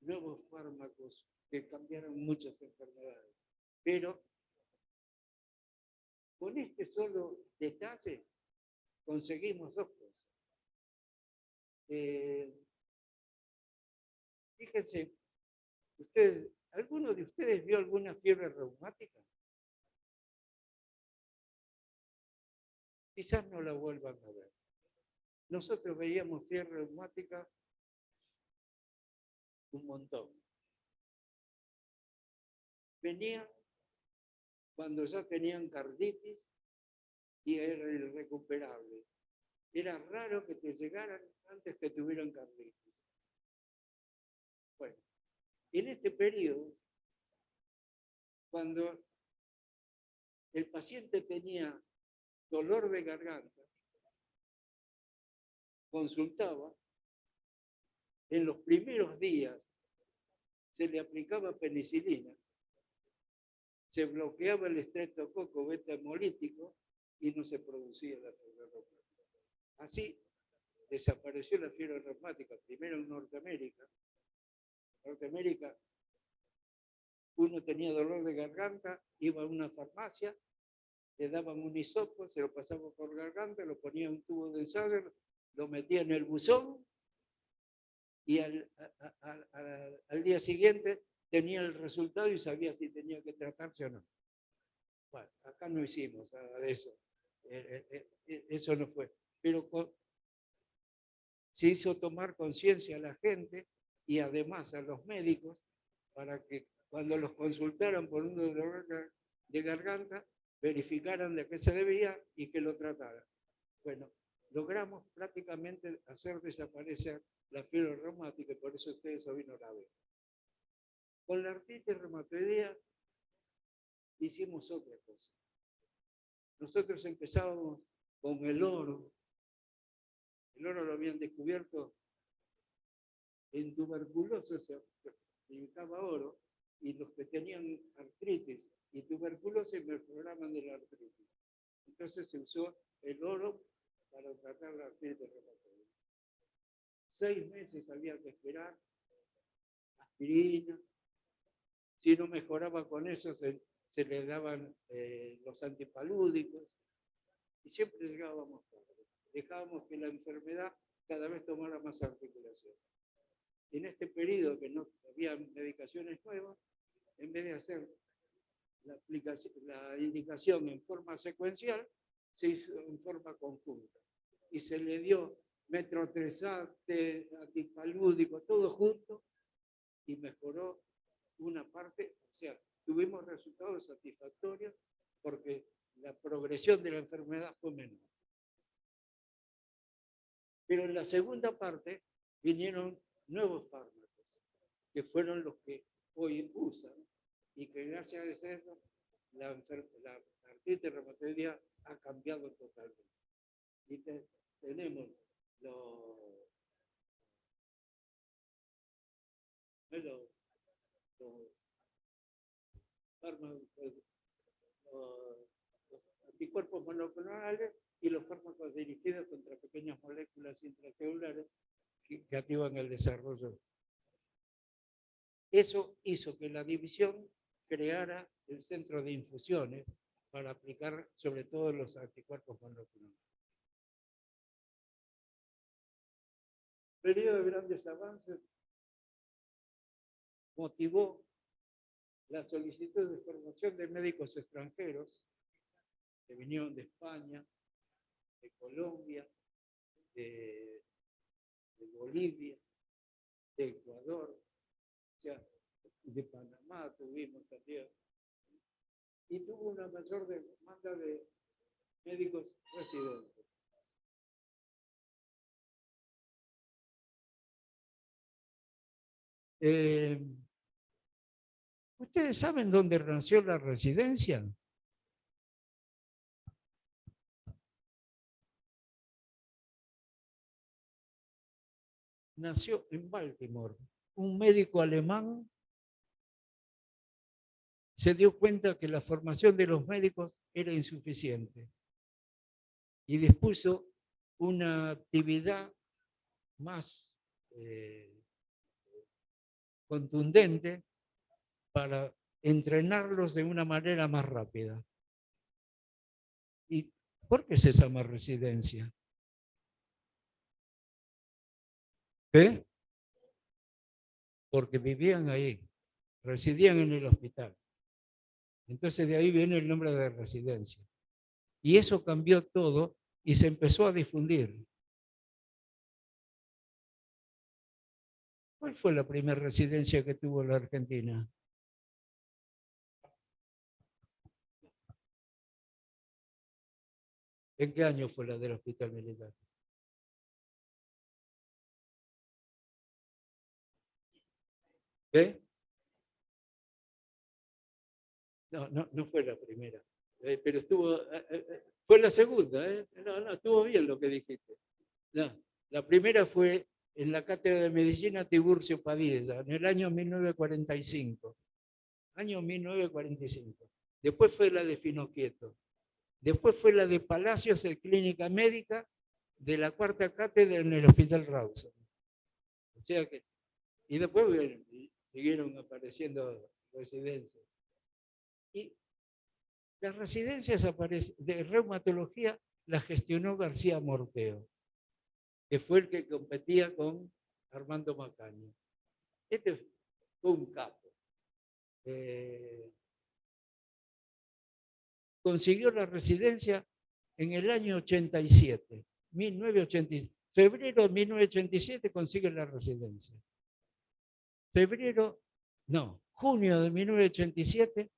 nuevos fármacos que cambiaran muchas enfermedades, pero con este solo detalle conseguimos dos cosas. Fíjense, ¿alguno de ustedes vio alguna fiebre reumática? Quizás no la vuelvan a ver. Nosotros veíamos fiebre reumática un montón. Venían cuando ya tenían carditis y era irrecuperable. Era raro que te llegaran antes que tuvieran carditis. Bueno, en este periodo, cuando el paciente tenía dolor de garganta, consultaba, en los primeros días se le aplicaba penicilina, se bloqueaba el estreptococo beta hemolítico y no se producía la fiebre reumática. Así desapareció la fiebre reumática, primero en Norteamérica. En Norteamérica uno tenía dolor de garganta, iba a una farmacia, le daban un hisopo, se lo pasaba por garganta, lo ponía en un tubo de ensayo, lo metía en el buzón y al día siguiente tenía el resultado y sabía si tenía que tratarse o no. Bueno, acá no hicimos nada de eso. Eso no fue. Pero se hizo tomar conciencia a la gente y además a los médicos para que cuando los consultaran por un dolor de garganta, verificaran de qué se debía y que lo trataran. Bueno, logramos prácticamente hacer desaparecer la fiebre reumática y por eso ustedes hoy no la ven. Con la artritis reumatoidea hicimos otra cosa. Nosotros empezábamos con el oro. El oro lo habían descubierto en tuberculosis, se dedicaba oro, y los que tenían artritis y tuberculosis mejoraban de la artritis. Entonces se usó el oro para tratar la artritis reumatoidea. 6 meses había que esperar, aspirina. Si no mejoraba con eso, se le daban los antipalúdicos y siempre llegábamos tarde. Dejábamos que la enfermedad cada vez tomara más articulación. En este periodo que no había medicaciones nuevas, en vez de hacer la indicación en forma secuencial, se hizo en forma conjunta. Y se le dio metrotresate, antipalúdico, todo junto, y mejoró una parte, o sea, tuvimos resultados satisfactorios porque la progresión de la enfermedad fue menor. Pero en la segunda parte vinieron nuevos fármacos, que fueron los que hoy usan, y que gracias a eso la artritis reumatoidea ha cambiado totalmente. Y tenemos los anticuerpos monoclonales y los fármacos dirigidos contra pequeñas moléculas intracelulares que activan el desarrollo Eso hizo que la división creara el centro de infusiones para aplicar sobre todo los anticuerpos monoclonales. Periodo de grandes avances motivó la solicitud de formación de médicos extranjeros que vinieron de España, de Colombia, de Bolivia, de Ecuador, o sea, de Panamá tuvimos también, y tuvo una mayor demanda de médicos residentes. ¿Ustedes saben dónde nació la residencia? Nació en Baltimore. Un médico alemán se dio cuenta que la formación de los médicos era insuficiente y dispuso una actividad más contundente para entrenarlos de una manera más rápida. ¿Y por qué se llama residencia? ¿Qué? Porque vivían ahí, residían en el hospital. Entonces de ahí viene el nombre de residencia. Y eso cambió todo y se empezó a difundir. ¿Cuál fue la primera residencia que tuvo la Argentina? ¿En qué año fue la del Hospital Militar? ¿Qué? No fue la primera, pero estuvo, fue la segunda, no, estuvo bien lo que dijiste. No, la primera fue en la Cátedra de Medicina Tiburcio Padilla, en el año 1945. Año 1945. Después fue la de Finoquieto. Después fue la de Palacios en Clínica Médica de la cuarta cátedra en el Hospital Rawson. O sea que, y después bueno, siguieron apareciendo residencias. Y las residencias de reumatología las gestionó García Morteo, que fue el que competía con Armando Macaño. Este fue un capo. Consiguió la residencia en el año 87, 1987. Febrero de 1987 consigue la residencia. Junio de 1987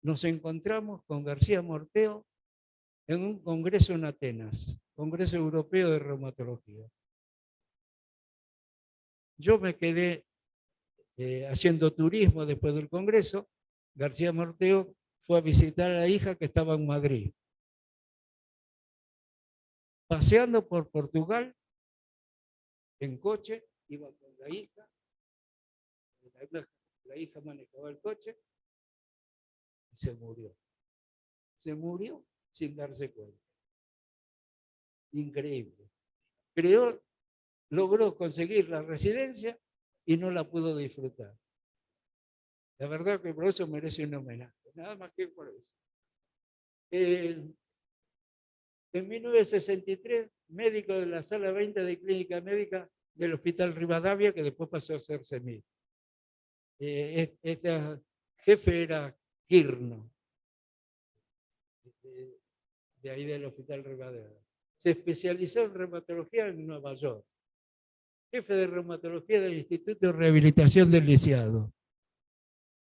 nos encontramos con García Morteo en un congreso en Atenas, Congreso Europeo de Reumatología. Yo me quedé haciendo turismo después del congreso. García Morteo fue a visitar a la hija que estaba en Madrid. Paseando por Portugal, en coche, iba con la hija. La hija manejaba el coche y se murió. Se murió sin darse cuenta. Increíble. Logró conseguir la residencia y no la pudo disfrutar. La verdad que por eso merece un homenaje, nada más que por eso. En 1963, médico de la sala 20 de Clínica Médica del Hospital Rivadavia, que después pasó a ser CEMIR. Este jefe era Quirno, de ahí del Hospital Rivadavia. Se especializó en reumatología en Nueva York. Jefe de reumatología del Instituto de Rehabilitación del Lisiado.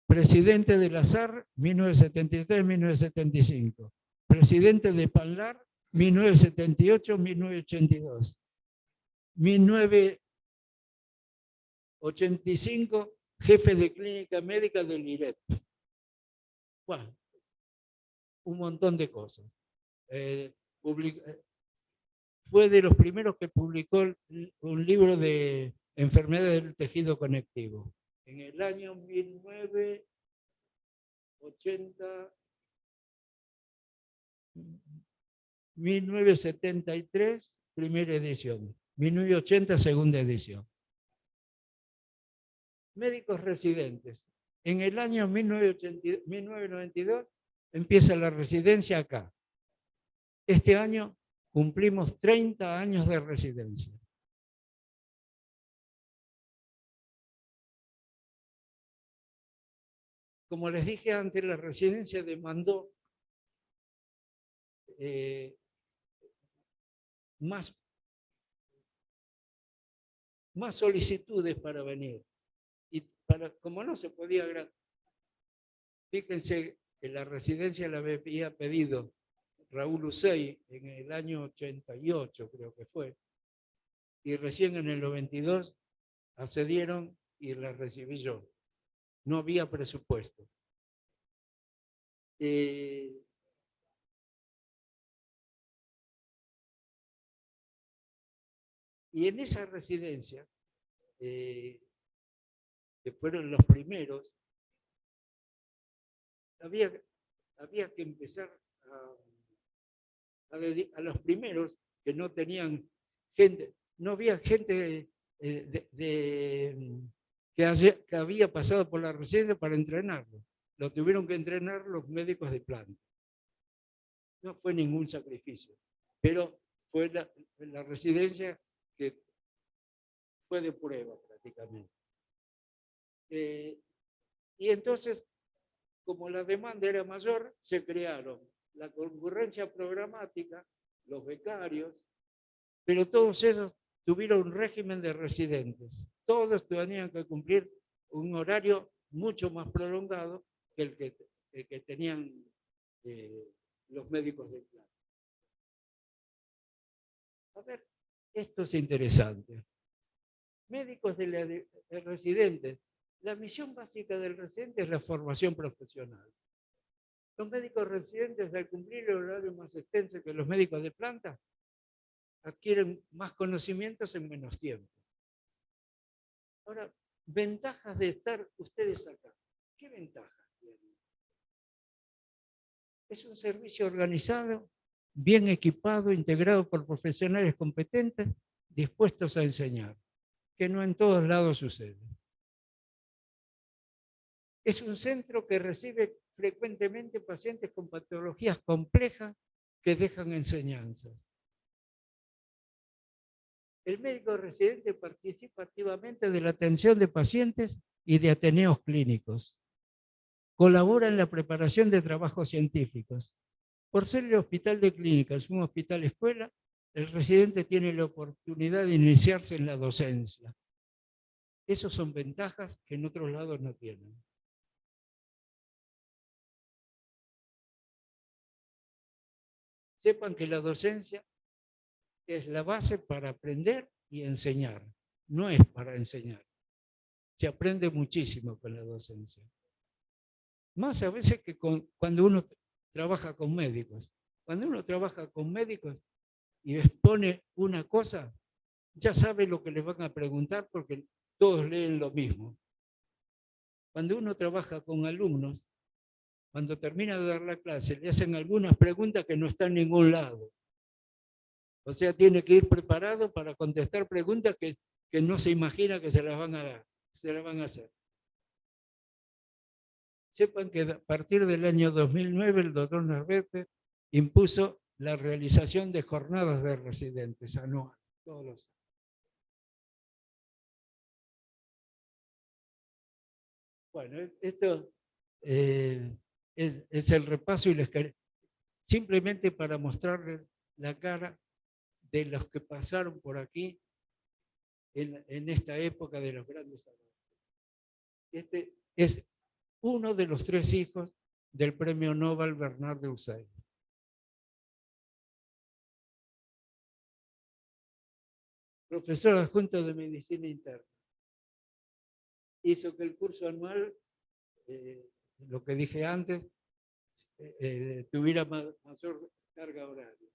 Presidente de la SAR, 1973-1975. Presidente de PANLAR, 1978-1982. 1985, jefe de clínica médica del IREP. Bueno, un montón de cosas. Fue de los primeros que publicó un libro de enfermedades del tejido conectivo. En el año 1973, primera edición. 1980, segunda edición. médicos residentes. En el año 1992 empieza la residencia acá. Este año cumplimos 30 años de residencia. Como les dije antes, la residencia demandó más solicitudes para venir. Y como no se podía, fíjense que la residencia la había pedido Raúl Usey en el año 88, creo que fue, y recién en el 92 accedieron y la recibí yo. No había presupuesto. Y en esa residencia, que fueron los primeros, había que empezar a los primeros que no tenían gente, no había gente que había pasado por la residencia para entrenarlo. Lo tuvieron que entrenar los médicos de planta. No fue ningún sacrificio, pero fue la residencia que fue de prueba prácticamente. Y entonces, como la demanda era mayor, se crearon la concurrencia programática, los becarios, pero todos ellos tuvieron un régimen de residentes. Todos tenían que cumplir un horario mucho más prolongado que el que tenían los médicos de planta. A ver, esto es interesante. Médicos de residentes. La misión básica del residente es la formación profesional. Los médicos residentes, al cumplir el horario más extenso que los médicos de planta, adquieren más conocimientos en menos tiempo. Ahora, ventajas de estar ustedes acá. ¿Qué ventajas tienen? Es un servicio organizado, bien equipado, integrado por profesionales competentes, dispuestos a enseñar, que no en todos lados sucede. Es un centro que recibe frecuentemente pacientes con patologías complejas que dejan enseñanzas. El médico residente participa activamente de la atención de pacientes y de ateneos clínicos. Colabora en la preparación de trabajos científicos. Por ser el hospital de clínicas un hospital escuela, el residente tiene la oportunidad de iniciarse en la docencia. Esas son ventajas que en otros lados no tienen. Sepan que la docencia es la base para aprender y enseñar. No es para enseñar. Se aprende muchísimo con la docencia. Más a veces que cuando uno trabaja con médicos. Cuando uno trabaja con médicos y expone una cosa, ya sabe lo que les van a preguntar porque todos leen lo mismo. Cuando uno trabaja con alumnos, cuando termina de dar la clase, le hacen algunas preguntas que no están en ningún lado. O sea, tiene que ir preparado para contestar preguntas que no se imagina que se las van a dar, se las van a hacer. Sepan que a partir del año 2009 el doctor Narvete impuso la realización de jornadas de residentes anuales, todos los años. Bueno, esto es el repaso y simplemente para mostrarles la cara de los que pasaron por aquí en esta época de los grandes avances. Este es uno de los 3 hijos del premio Nobel Bernard de Usay. Profesor adjunto de medicina interna. Hizo que el curso anual, lo que dije antes, tuviera mayor carga horaria.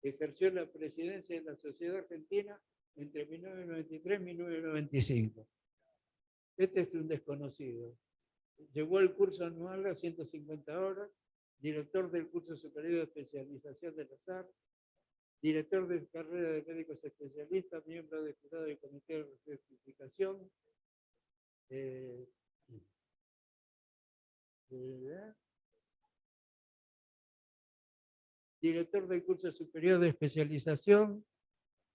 Ejerció la presidencia de la Sociedad Argentina entre 1993 y 1995. Este es un desconocido. Llevó el curso anual a 150 horas, director del curso superior de especialización de la SAR, director de carrera de médicos especialistas, miembro del jurado del comité de certificación, director del curso superior de especialización,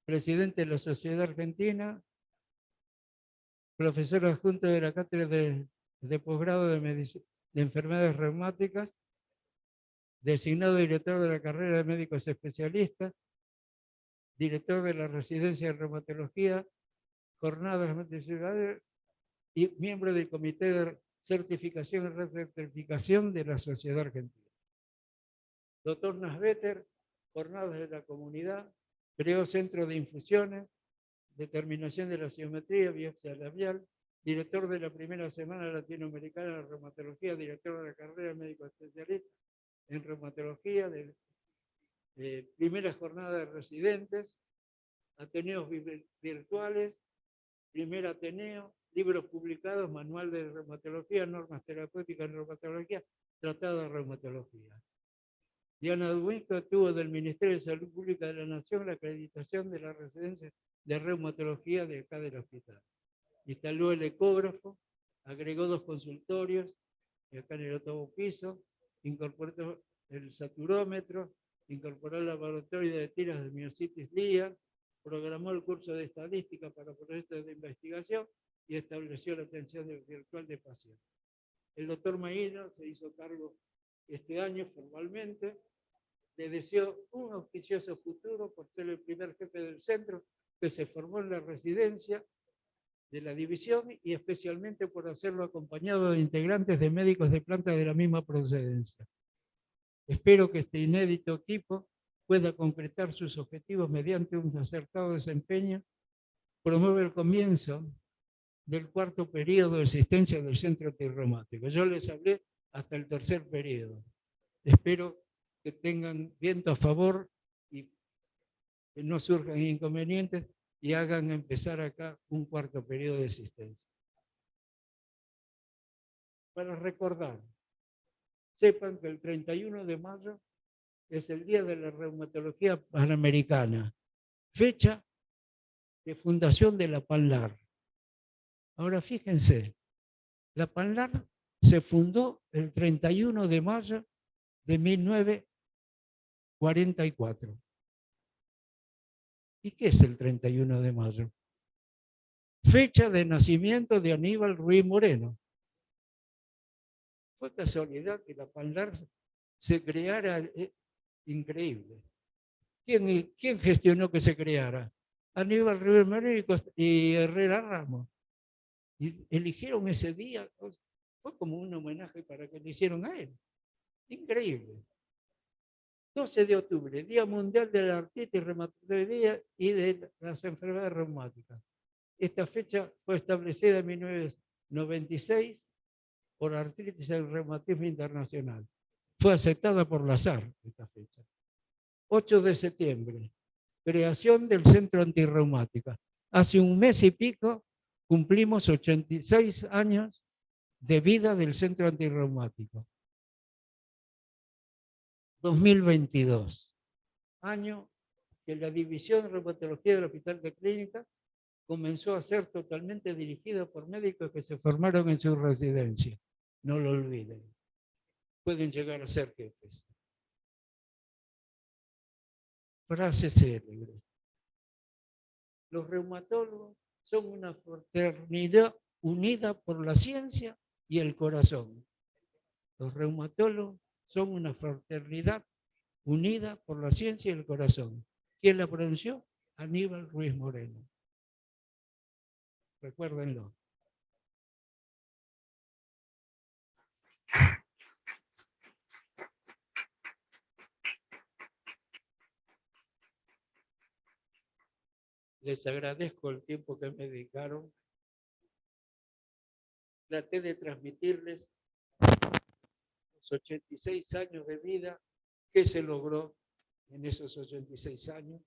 presidente de la Sociedad Argentina, profesor adjunto de la cátedra de posgrado de enfermedades reumáticas, designado director de la carrera de médicos especialistas, director de la residencia de reumatología, jornadas multidisciplinarias y miembro del comité de certificación y recertificación de la Sociedad Argentina. Doctor Nasbetter, jornadas de la comunidad, creó centro de infusiones, determinación de la geometría, biopsia labial, director de la primera semana latinoamericana de reumatología, director de la carrera de médico especialista en reumatología, de primera jornada de residentes, ateneos virtuales, primer ateneo, libros publicados, manual de reumatología, normas terapéuticas en reumatología, tratado de reumatología. Diana Duinco obtuvo del Ministerio de Salud Pública de la Nación la acreditación de la residencia de reumatología de acá del hospital. Instaló el ecógrafo, agregó 2 consultorios, acá en el 8º piso, incorporó el saturómetro, incorporó el laboratorio de tiras de miocitis LIA, programó el curso de estadística para proyectos de investigación y estableció la atención virtual de pacientes. El doctor Maína se hizo cargo este año formalmente. Le deseo un auspicioso futuro por ser el primer jefe del centro que se formó en la residencia de la división y especialmente por hacerlo acompañado de integrantes de médicos de planta de la misma procedencia. Espero que este inédito equipo pueda concretar sus objetivos mediante un acertado desempeño, promueve el comienzo del 4º periodo de existencia del centro antirreumático. Yo les hablé hasta el 3er periodo. Espero que tengan viento a favor y que no surjan inconvenientes y hagan empezar acá un 4º periodo de existencia. Para recordar, sepan que el 31 de mayo es el Día de la Reumatología Panamericana, fecha de fundación de la PANLAR. Ahora fíjense, la PANLAR se fundó el 31 de mayo de 1944. ¿Y qué es el 31 de mayo? Fecha de nacimiento de Aníbal Ruiz Moreno. Fue casualidad que la PANLAR se creara, increíble. ¿Quién gestionó que se creara? Aníbal Ruiz Moreno y Herrera Ramos. Y eligieron ese día, fue como un homenaje para que le hicieron a él. Increíble. 12 de octubre, Día Mundial de la Artritis Reumatoidea y de las Enfermedades Reumáticas. Esta fecha fue establecida en 1996 por Artritis y Reumatismo Internacional. Fue aceptada por la SAR esta fecha. 8 de septiembre, creación del Centro Antirreumática. Hace un mes y pico cumplimos 86 años de vida del Centro Antirreumático. 2022, año que la División de Reumatología del Hospital de Clínicas comenzó a ser totalmente dirigida por médicos que se formaron en su residencia. No lo olviden. Pueden llegar a ser jefes. Frase célebre. Los reumatólogos son una fraternidad unida por la ciencia y el corazón. Los reumatólogos son una fraternidad unida por la ciencia y el corazón. ¿Quién la pronunció? Aníbal Ruiz Moreno. Recuérdenlo. Les agradezco el tiempo que me dedicaron. Traté de transmitirles los 86 años de vida, qué se logró en esos 86 años.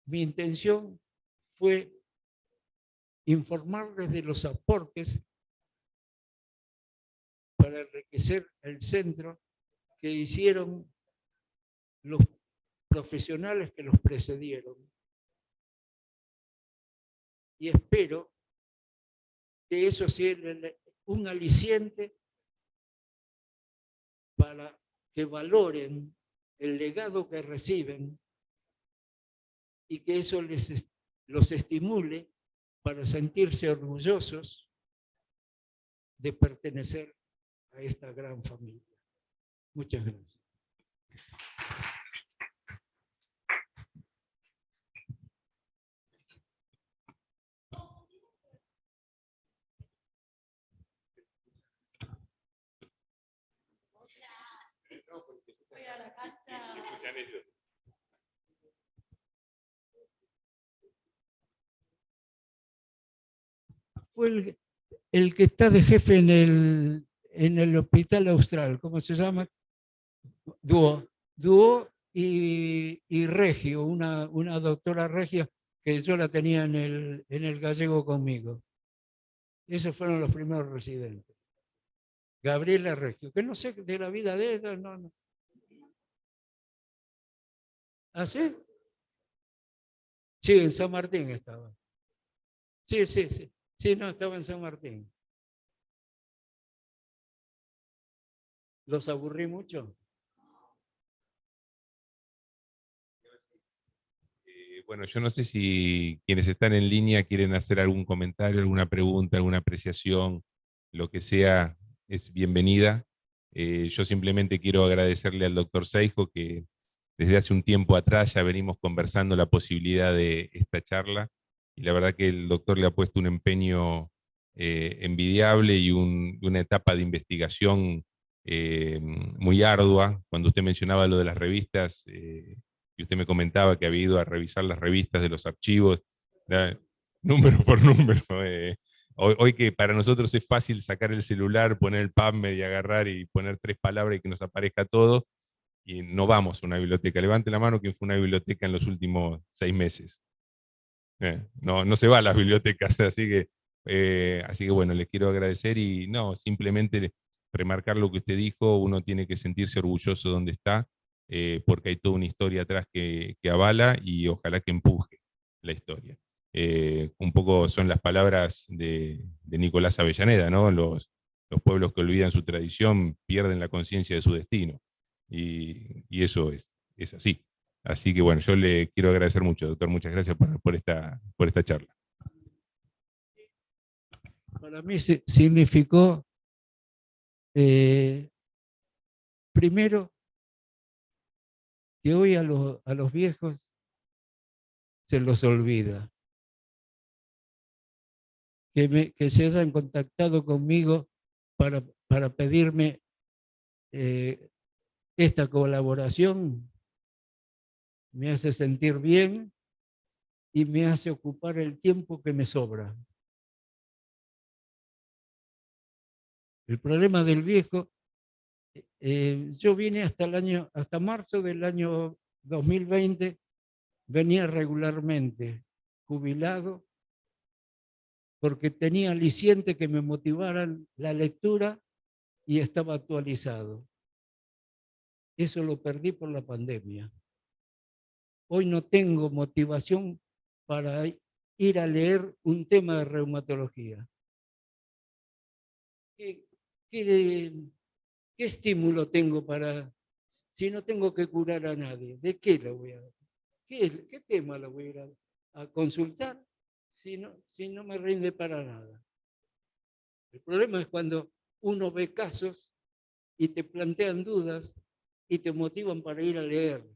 Mi intención fue informarles de los aportes para enriquecer el centro que hicieron los profesionales que los precedieron. Y espero que eso sea un aliciente para que valoren el legado que reciben y que eso los estimule para sentirse orgullosos de pertenecer a esta gran familia. Muchas gracias. Fue el que está de jefe en el Hospital Austral, ¿cómo se llama? Duo y Regio, una doctora Regia que yo la tenía en el Gallego conmigo. Esos fueron los primeros residentes. Gabriela Regio, que no sé de la vida de ella, no. ¿Ah, sí? Sí, en San Martín estaba. Sí. Sí, no, estaba en San Martín. ¿Los aburrí mucho? Bueno, yo no sé si quienes están en línea quieren hacer algún comentario, alguna pregunta, alguna apreciación, lo que sea, es bienvenida. Yo simplemente quiero agradecerle al doctor Seijo que desde hace un tiempo atrás ya venimos conversando la posibilidad de esta charla, y la verdad que el doctor le ha puesto un empeño envidiable y una etapa de investigación muy ardua. Cuando usted mencionaba lo de las revistas, y usted me comentaba que había ido a revisar las revistas de los archivos, número por número. Hoy que para nosotros es fácil sacar el celular, poner el PubMed y agarrar y poner 3 palabras y que nos aparezca todo, y no vamos a una biblioteca. Levante la mano quien fue a una biblioteca en los últimos 6 meses. No se va a las bibliotecas, así que bueno, les quiero agradecer y no, simplemente remarcar lo que usted dijo. Uno tiene que sentirse orgulloso de donde está, porque hay toda una historia atrás que avala y ojalá que empuje la historia. Un poco son las palabras de Nicolás Avellaneda, ¿no? Los pueblos que olvidan su tradición pierden la conciencia de su destino, y eso es así. Así que bueno, yo le quiero agradecer mucho, doctor. Muchas gracias por esta charla. Para mí significó, primero, que hoy a los viejos se los olvida. Que se hayan contactado conmigo para pedirme esta colaboración me hace sentir bien y me hace ocupar el tiempo que me sobra. El problema del viejo, yo vine hasta marzo del año 2020, venía regularmente, jubilado, porque tenía aliciente que me motivaran la lectura y estaba actualizado. Eso lo perdí por la pandemia. Hoy no tengo motivación para ir a leer un tema de reumatología. ¿Qué estímulo tengo si no tengo que curar a nadie? ¿De qué lo voy a hacer? ¿Qué tema lo voy a ir a consultar si no me rinde para nada? El problema es cuando uno ve casos y te plantean dudas y te motivan para ir a leer,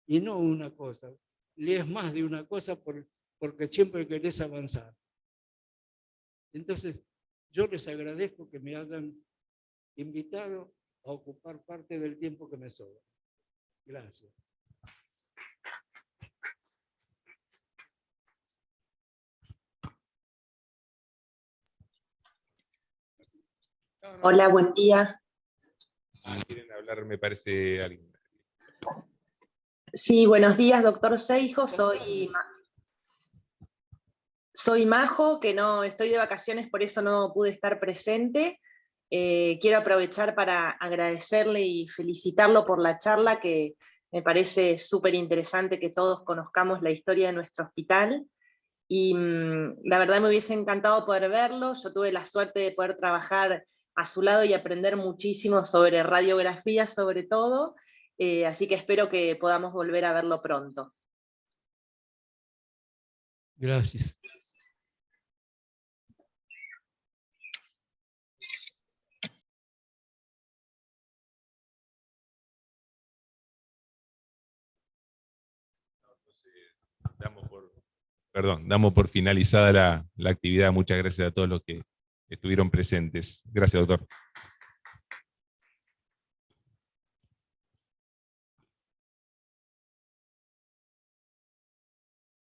y no una cosa. Lees más de una cosa porque siempre querés avanzar. Entonces, yo les agradezco que me hayan invitado a ocupar parte del tiempo que me sobra. Gracias. Hola, buen día. ¿Quieren hablar? Me parece alguien. Sí, buenos días, doctor Seijo. Soy Majo, que no estoy de vacaciones, por eso no pude estar presente. Quiero aprovechar para agradecerle y felicitarlo por la charla, que me parece súper interesante que todos conozcamos la historia de nuestro hospital. Y la verdad me hubiese encantado poder verlo. Yo tuve la suerte de poder trabajar a su lado y aprender muchísimo sobre radiografía sobre todo, así que espero que podamos volver a verlo pronto. Gracias. Damos por finalizada la actividad. Muchas gracias a todos los que estuvieron presentes. Gracias, doctor.